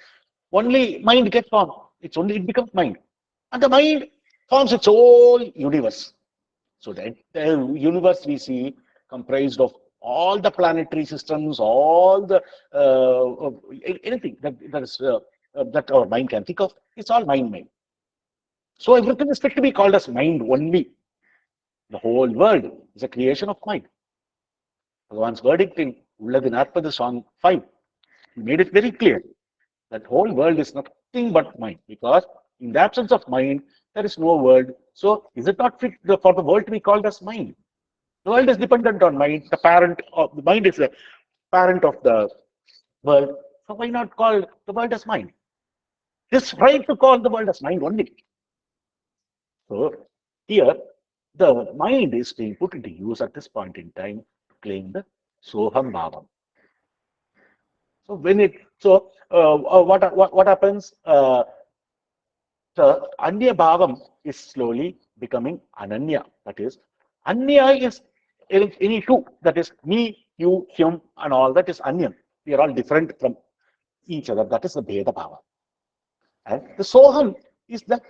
Only mind gets formed. It becomes mind. And the mind forms its own universe. So the universe we see comprised of all the planetary systems, all the anything that our mind can think of, it's all mind. So everything is fit to be called as mind only. The whole world is a creation of mind. Bhagavan's verdict in Ulladi Narpada Song 5, he made it very clear that whole world is nothing but mind, because in the absence of mind, there is no world. So is it not fit for the world to be called as mind? The world is dependent on mind. The mind is the parent of the world. So why not call the world as mind? This right to call the world as mind only. So here, the mind is being put into use at this point in time to claim the Soham Bhavam. So what happens? The Anya Bhavam is slowly becoming Ananya. That is, Anya is any two. That is me, you, him, and all. That is Anya. We are all different from each other. That is the Bheda Bhava. And the Soham is the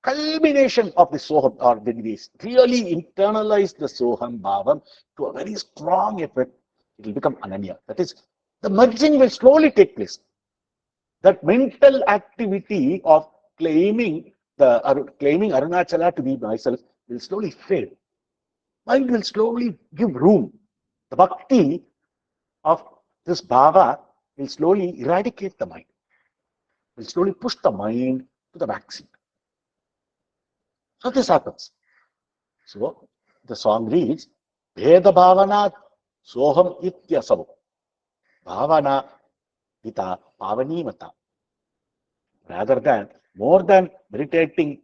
culmination of the Soham, or when we really internalize the Soham Bhavam to a very strong effect, it will become Ananya. That is, the merging will slowly take place. That mental activity of claiming Arunachala to be myself will slowly fade. Mind will slowly give room. The bhakti of this bhava will slowly eradicate the mind, will slowly push the mind to the back seat. So this happens. So the song reads, Veda Bhavana Soham Ityasavo Bhavana Vita Pavani Mata. Rather than more than meditating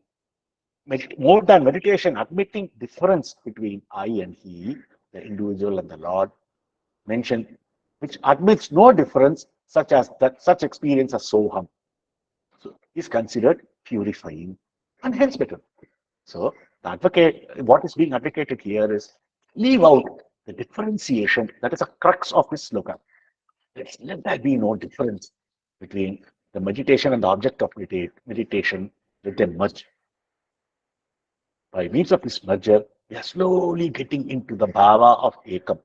more than meditation, admitting difference between I and he, the individual and the Lord, mentioned, which admits no difference, such experience as Soham, so is considered purifying and hence better. So what is being advocated here is leave out the differentiation that is a crux of this sloka. Let there be no difference between the meditation and the object of meditation. Let them merge. By means of this merger, we are slowly getting into the bhava of ekam.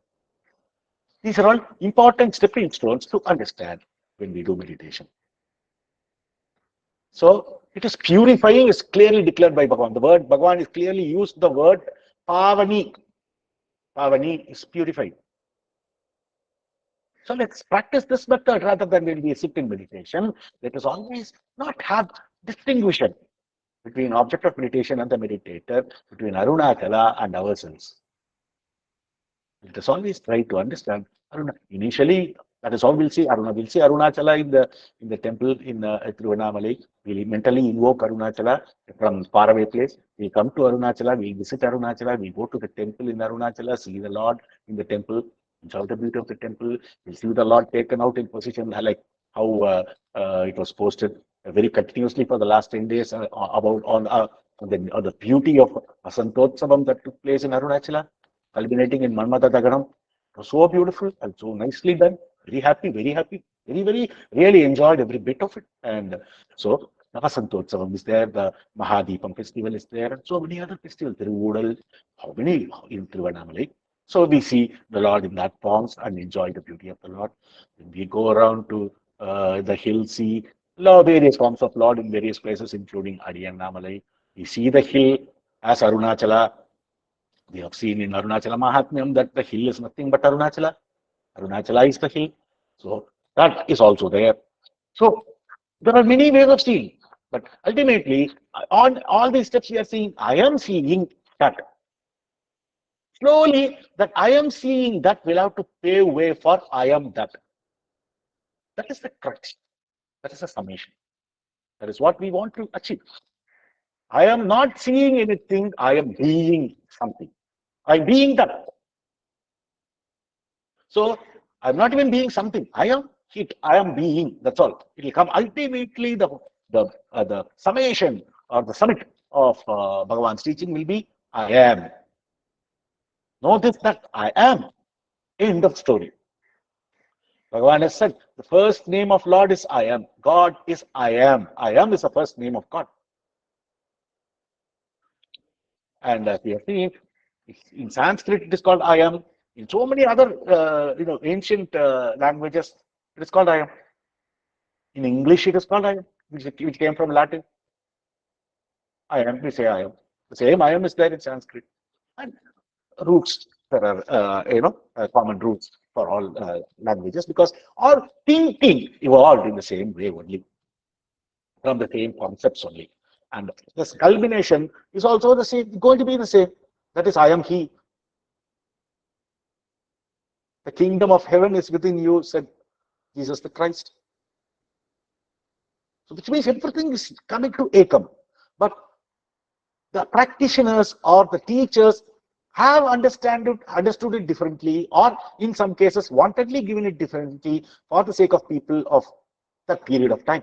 These are all important stepping stones to understand when we do meditation. So it is purifying is clearly declared by Bhagavan. The word Bhagavan is clearly used the word pavani. Pavani is purified. So let's practice this method rather than when we sit in meditation. Let us always not have distinction between object of meditation and the meditator, between Arunachala and ourselves. Let us always try to understand Aruna. Initially, that is how we'll see Aruna. We'll see Arunachala in the temple in Tiruvannamalai. We'll mentally invoke Arunachala from faraway place. We'll come to Arunachala. We'll visit Arunachala. We go to the temple in Arunachala, see the Lord in the temple, enjoy the beauty of the temple. We'll see the Lord taken out in position like how it was posted very continuously for the last 10 days about on the beauty of Asantotsavam that took place in Arunachala, culminating in Manmata Daganam. It was so beautiful and so nicely done. Very happy, very, really enjoyed every bit of it. And so Navasantotsavam is there, the Mahadipam festival is there, and so many other festivals, Tiruvudal, how many in Tiruvannamalai. So we see the Lord in that forms and enjoy the beauty of the Lord. When we go around to the hill, see various forms of Lord in various places, including Adiyannamalai. We see the hill as Arunachala. We have seen in Arunachala Mahatmyam that the hill is nothing but Arunachala. Arunachala is the hill. So that is also there. So there are many ways of seeing. But ultimately, on all these steps we are seeing, I am seeing that. Slowly, that I am seeing that will have to pave way for I am that. That is the crux. That is the summation. That is what we want to achieve. I am not seeing anything, I am being something. I'm being that. So I'm not even being something. I am it. I am being. That's all. It will come ultimately. The summation or the summit of Bhagavan's teaching will be I am. Know this that I am. End of story. Bhagavan has said the first name of Lord is I am. God is I am. I am is the first name of God. And as we have seen, in Sanskrit it is called I am. In so many other ancient languages, it is called I am. In English, it is called I am, which came from Latin. I am, we say I am. The same I am is there in Sanskrit. And roots, there are, common roots for all languages because all thinking evolved in the same way only, from the same concepts only. And this culmination is also the same, going to be the same. That is, I am He. The kingdom of heaven is within you, said Jesus the Christ. So which means everything is coming to Ekam. But the practitioners or the teachers have understood it differently, or in some cases wantedly given it differently for the sake of people of that period of time.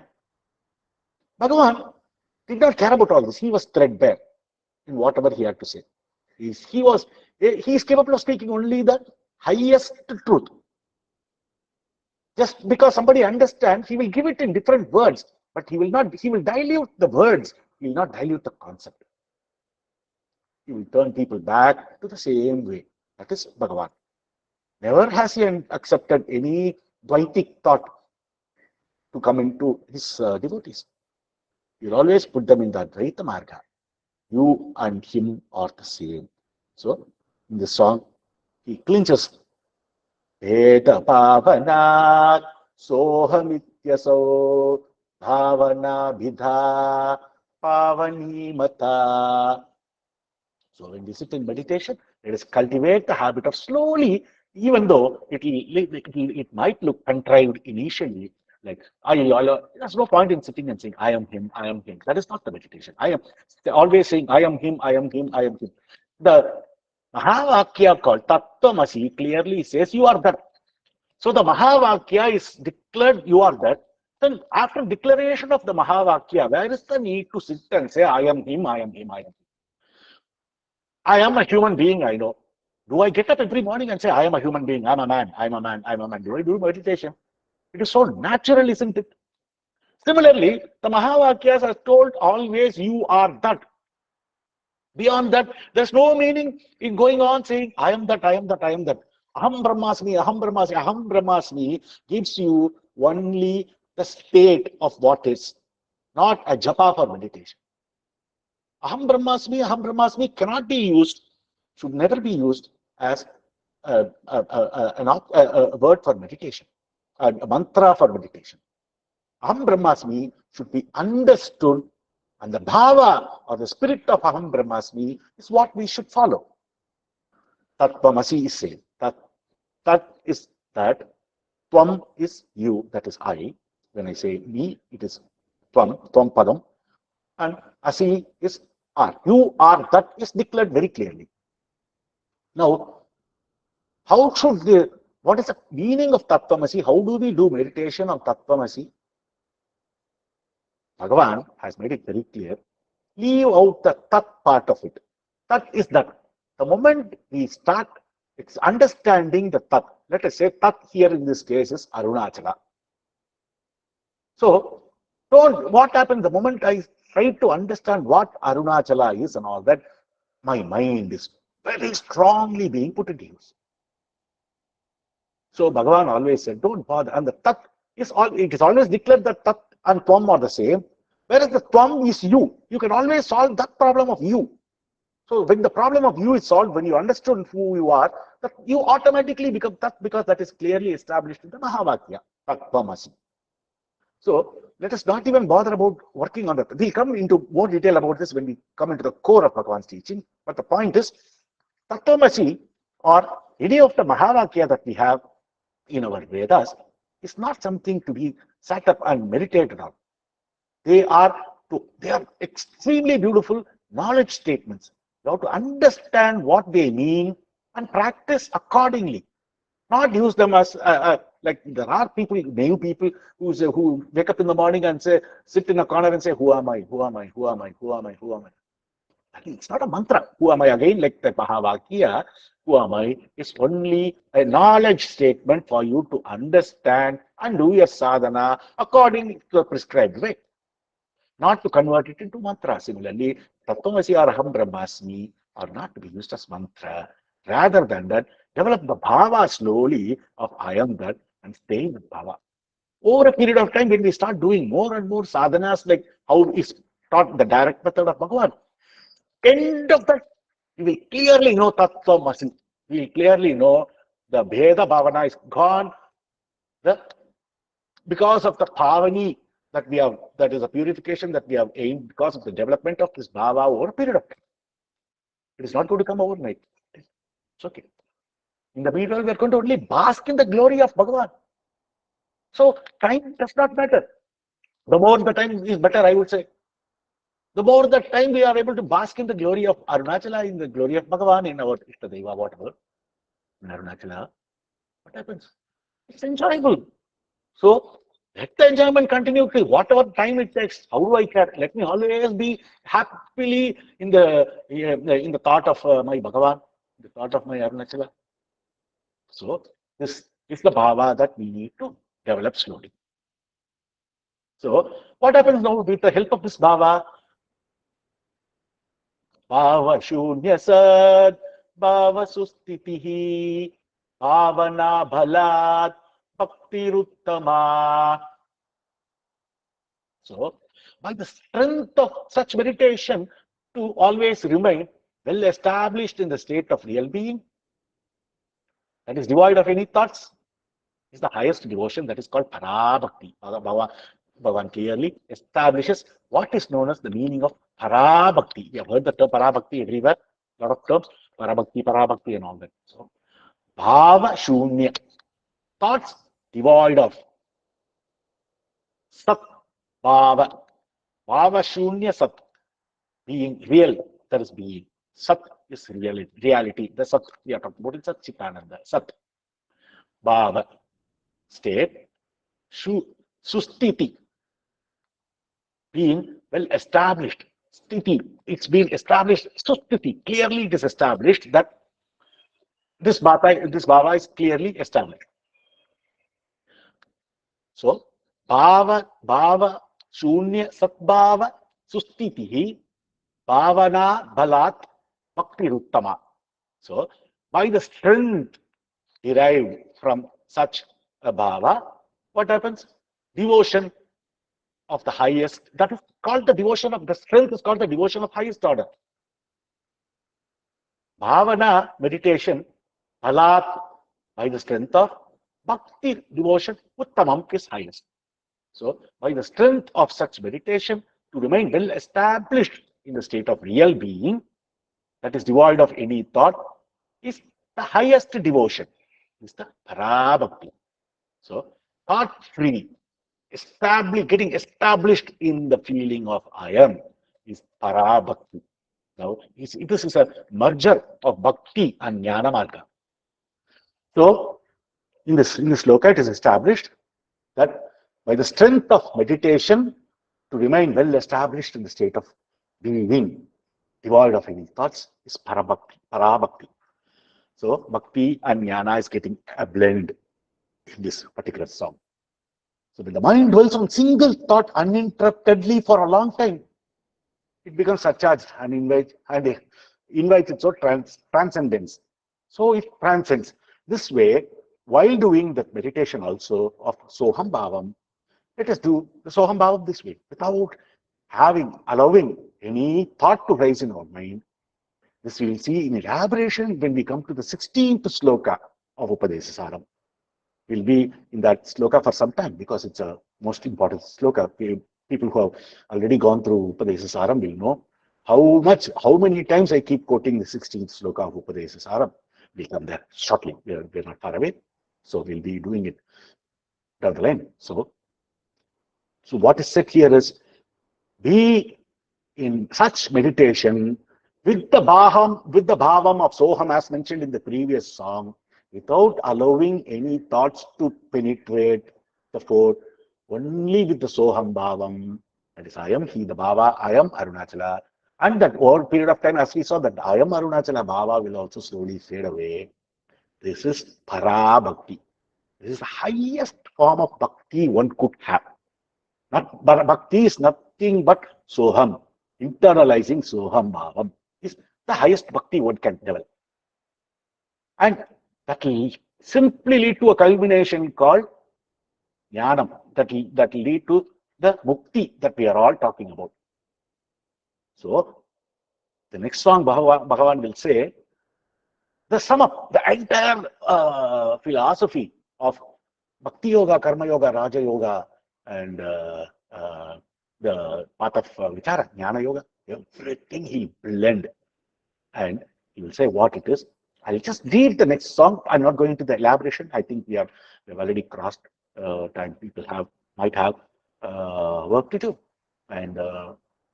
Bhagavan did not care about all this. He was threadbare in whatever he had to say. He is capable of speaking only the highest truth. Just because somebody understands, he will give it in different words, but he will dilute the words, he will not dilute the concept. He will turn people back to the same way. That is Bhagavan. Never has he accepted any Dvaitic thought to come into his devotees. He will always put them in the Advaita Marga. You and him are the same. So, in this song, he clinches Veda Pavanat Sohamityaso Bhavana Bidha Pavani Mata. So when we sit in meditation, let us cultivate the habit of slowly, even though it might look contrived initially, like there's no point in sitting and saying I am him, I am him. That is not the meditation. I am always saying I am him, I am him, I am him. The Mahavakya called Tattvamasi clearly says you are that. So the Mahavakya is declared you are that. Then after declaration of the Mahavakya, where is the need to sit and say I am him, I am him, I am him? I am a human being, I know. Do I get up every morning and say, I am a human being, I'm a man, I'm a man, I'm a man? Do I do meditation? It is so natural, isn't it? Similarly, the Mahavakyas are told always you are that. Beyond that, there's no meaning in going on saying, I am that, I am that, I am that. Aham Brahmasmi, Aham Brahmasmi, Aham Brahmasmi gives you only the state of what is, not a japa for meditation. Aham Brahmasmi cannot be used, should never be used as a word for meditation, a mantra for meditation. Aham Brahmasmi should be understood, and the bhava or the spirit of Aham Brahmasmi is what we should follow. Tattvamasi is saying that is that, Tvam is you, that is I. When I say me, it is Tvam Padam, and Asi is are. You are, that is declared very clearly. Now, how should what is the meaning of Tattvamasi? How do we do meditation on Tattvamasi? Bhagavan has made it very clear. Leave out the Tat part of it. Tat is that. The moment we start understanding the Tat, let us say Tat here in this case is Arunachala. So, what happens the moment I try to understand what Arunachala is and all that, my mind is very strongly being put into use. So Bhagavan always said, don't bother. And the Tat is it is always declared that Tat and Tvam are the same. Whereas the Tvam is you. You can always solve that problem of you. So when the problem of you is solved, when you understood who you are, that you automatically become Tat, because that is clearly established in the Mahavakya, Tattvamasi. So let us not even bother about working on that. We'll come into more detail about this when we come into the core of Bhagavan's teaching. But the point is, Tattvamasi or any of the Mahavakya that we have in our Vedas is not something to be sat up and meditated on. They are extremely beautiful knowledge statements. You have to understand what they mean and practice accordingly. Not use them as like there are people, naive people who wake up in the morning and say, sit in a corner and say, who am I? Who am I? Who am I? Who am I? Who am I? It's not a mantra. Who am I? Again, like the Mahavakya, who am I is only a knowledge statement for you to understand and do your sadhana according to the prescribed way, not to convert it into mantra. Similarly, Tattvamasi or Aham Brahmasmi are not to be used as mantra. Rather than that, develop the bhava slowly of I am that and stay with bhava. Over a period of time, when we start doing more and more sadhanas, like how is taught the direct method of Bhagavan, end of that, you will clearly know Tattvamasi. You will clearly know the Bheda Bhavana is gone. Because of the Bhavani that we have, that is a purification that we have aimed because of the development of this Bhava over a period of time. It is not going to come overnight. It's okay. In the meanwhile, we are going to only bask in the glory of Bhagavan. So time does not matter. The more the time is better, I would say. The more the time we are able to bask in the glory of Arunachala, in the glory of Bhagavan, in our Ishtadeva, whatever, in Arunachala, what happens? It's enjoyable. So let the enjoyment continue till whatever time it takes. How do I care? Let me always be happily in the thought of my Bhagavan, the thought of my Arunachala. So this is the bhava that we need to develop slowly. So what happens now with the help of this bhava? Bhava shunya sad, bhava sustitihi, bhavana bhalat, bhaktiruttama. So by the strength of such meditation, to always remain well established in the state of real being, that is devoid of any thoughts, is the highest devotion, that is called parabhakti. Bhagavan clearly establishes what is known as the meaning of parabhakti. You have heard the term parabhakti everywhere, a lot of terms, parabhakti and all that. So, bhava shunya, thoughts devoid of. Sat, bhava, bhava shunya sat, being real, there is being. Sat is reality. The sat we are talking about is Sat Chitananda. Sat, bhava, state, sustiti, being well established. Sthiti, it's been established. Sustiti, clearly it is established that this bhava is clearly established. So, bhava, shunya, satbhava, sustitihi, bhavana, balat, bhakti ruttama. So, by the strength derived from such a bhava, what happens? Devotion of the highest, that is called the devotion of the strength, is called the devotion of highest order. Bhavana, meditation, balat, by the strength of bhakti, devotion, uttamam is highest. So, by the strength of such meditation, to remain well established in the state of real being, that is devoid of any thought, is the highest devotion, is the parabhakti. So, thought free, getting established in the feeling of I am, is parabhakti. Now, this is a merger of bhakti and jnana marga. So, in this sloka, it is established that by the strength of meditation, to remain well established in the state of being, devoid of any thoughts, is parabhakti. So, bhakti and jnana is getting a blend in this particular song. So, when the mind dwells on single thought uninterruptedly for a long time, it becomes surcharged and invites its own transcendence. So, it transcends. This way, while doing that meditation also of Soham Bhavam, let us do the Soham Bhavam this way, without allowing any thought to rise in our mind. This we will see in elaboration when we come to the 16th sloka of Upadesa Saram. We'll be in that sloka for some time because it's a most important sloka. People who have already gone through Upadesa Saram will know how many times I keep quoting the 16th sloka of Upadesa Saram. We'll come there shortly. We're not far away. So we'll be doing it down the line. So what is said here is, be in such meditation with the bhavam of Soham as mentioned in the previous song, without allowing any thoughts to penetrate the fort, only with the Soham bhavam, that is I am he, the bhava, I am Arunachala. And that over a period of time, as we saw, that I am Arunachala bhava will also slowly fade away. This is para bhakti. This is the highest form of bhakti one could have. Bhakti is nothing but Soham. Internalizing Soham bhavam is the highest bhakti one can develop. And that will simply lead to a culmination called jnanam, that will lead to the mukti that we are all talking about. So, the next song Bhagavan will say, the sum up, the entire philosophy of Bhakti Yoga, Karma Yoga, Raja Yoga, and the path of Vichara, Jnana Yoga, everything he blend. And he will say what it is. I'll just read the next song. I'm not going into the elaboration. I think we've already crossed time. People might have work to do. And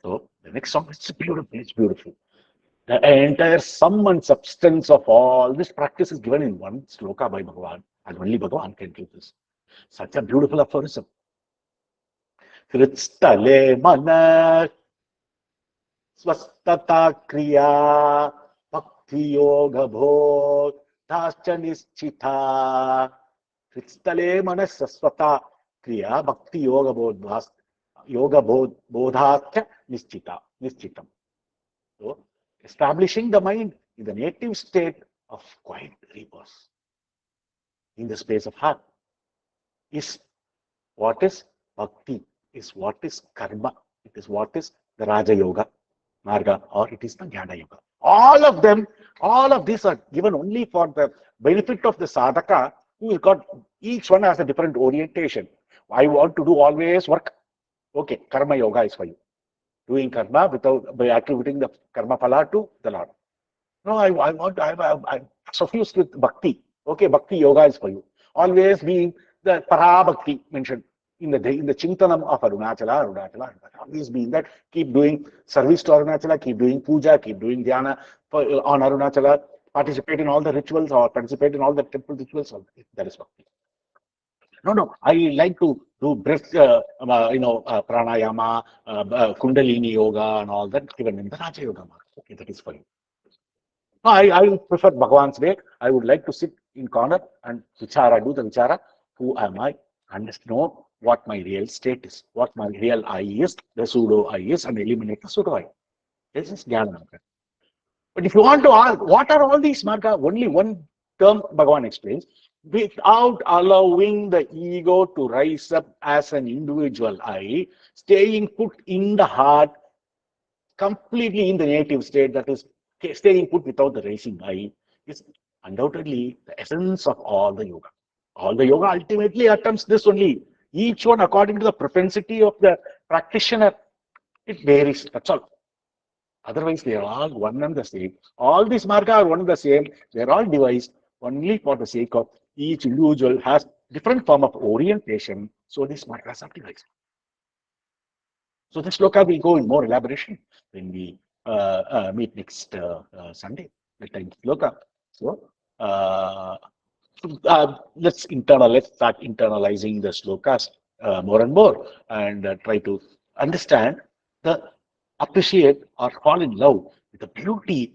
so the next song is beautiful. It's beautiful. The entire sum and substance of all this practice is given in one sloka by Bhagavan, and only Bhagavan can do this. Such a beautiful aphorism. Kritstale mana swastata kriya bhakti yoga bhod tascha nischita. Kritstale mana swastata kriya bhakti yoga bodhascha nischitam. So, establishing the mind in the native state of quiet repose in the space of heart is what is bhakti, is what is karma, it is what is the Raja Yoga, Marga, or it is the Jnana Yoga. All of these are given only for the benefit of the sadhaka, who has got, each one has a different orientation. I want to do always work. Okay, Karma Yoga is for you. Doing karma by attributing the karma phala to the Lord. No, I'm suffused with bhakti. Okay, bhakti yoga is for you. Always being the para bhakti mentioned in the chintanam of Arunachala. Always being that, keep doing service to Arunachala, keep doing puja, keep doing dhyana on Arunachala, participate in all the rituals or participate in all the temple rituals. That is bhakti. No. I like to do breath, pranayama, kundalini yoga, and all that given in the Raja Yoga. Okay, that is for you. No, I prefer Bhagavan's way. I would like to sit in corner and vichara, do the vichara. Who am I? Know what my real state is, what my real I is, the pseudo I is, and eliminate the pseudo I. This is Jnana Marga. But if you want to ask, what are all these marga? Only one term Bhagavan explains, without allowing the ego to rise up as an individual I, staying put in the heart, completely in the native state, that is staying put without the rising I, is undoubtedly the essence of all the yoga. All the yoga ultimately attempts this only. Each one according to the propensity of the practitioner, it varies. That's all. Otherwise, they are all one and the same. All these marga are one and the same. They are all devised only for the sake of each individual has different form of orientation. So these margas are devised. So this sloka will go in more elaboration when we meet next Sunday. The time sloka. So let's start internalizing the slokas more and more, and try to understand the appreciate or fall in love with the beauty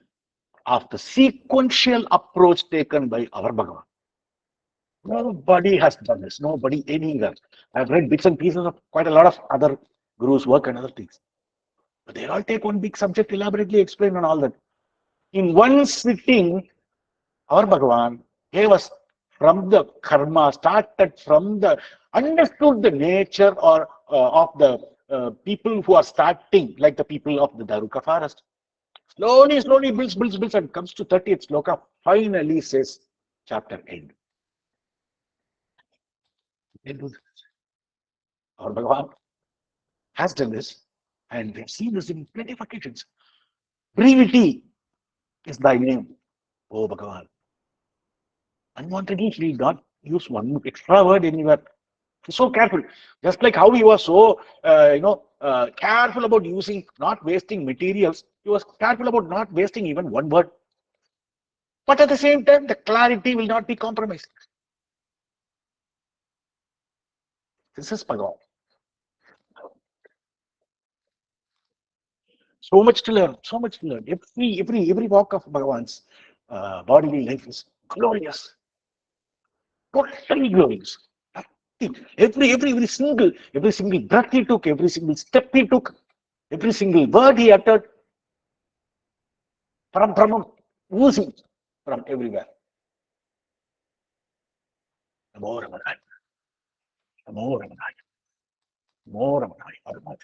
of the sequential approach taken by our Bhagavan. Nobody has done this. Nobody anywhere. I've read bits and pieces of quite a lot of other gurus' work and other things. But they all take one big subject, elaborately explain and all that. In one sitting, our Bhagavan gave us from the karma, started from the, understood the nature or of the people who are starting, like the people of the Daruka forest. Slowly, slowly builds, and comes to 30th sloka, finally says, chapter end. Our Bhagavan has done this, and we've seen this in plenty of occasions. Brevity is thy name, O Bhagavan. Unwantedly, he did not use one extra word anywhere. He's so careful. Just like how he was so, careful about using, not wasting materials, he was careful about not wasting even one word. But at the same time, the clarity will not be compromised. This is Bhagavan. So much to learn, so much to learn. Every walk of Bhagavan's bodily life is glorious, totally glorious. Every single breath he took, every single step he took, every single word he uttered, from oozing from everywhere. More Ramanaya, more Ramanaya, more Ramanaya.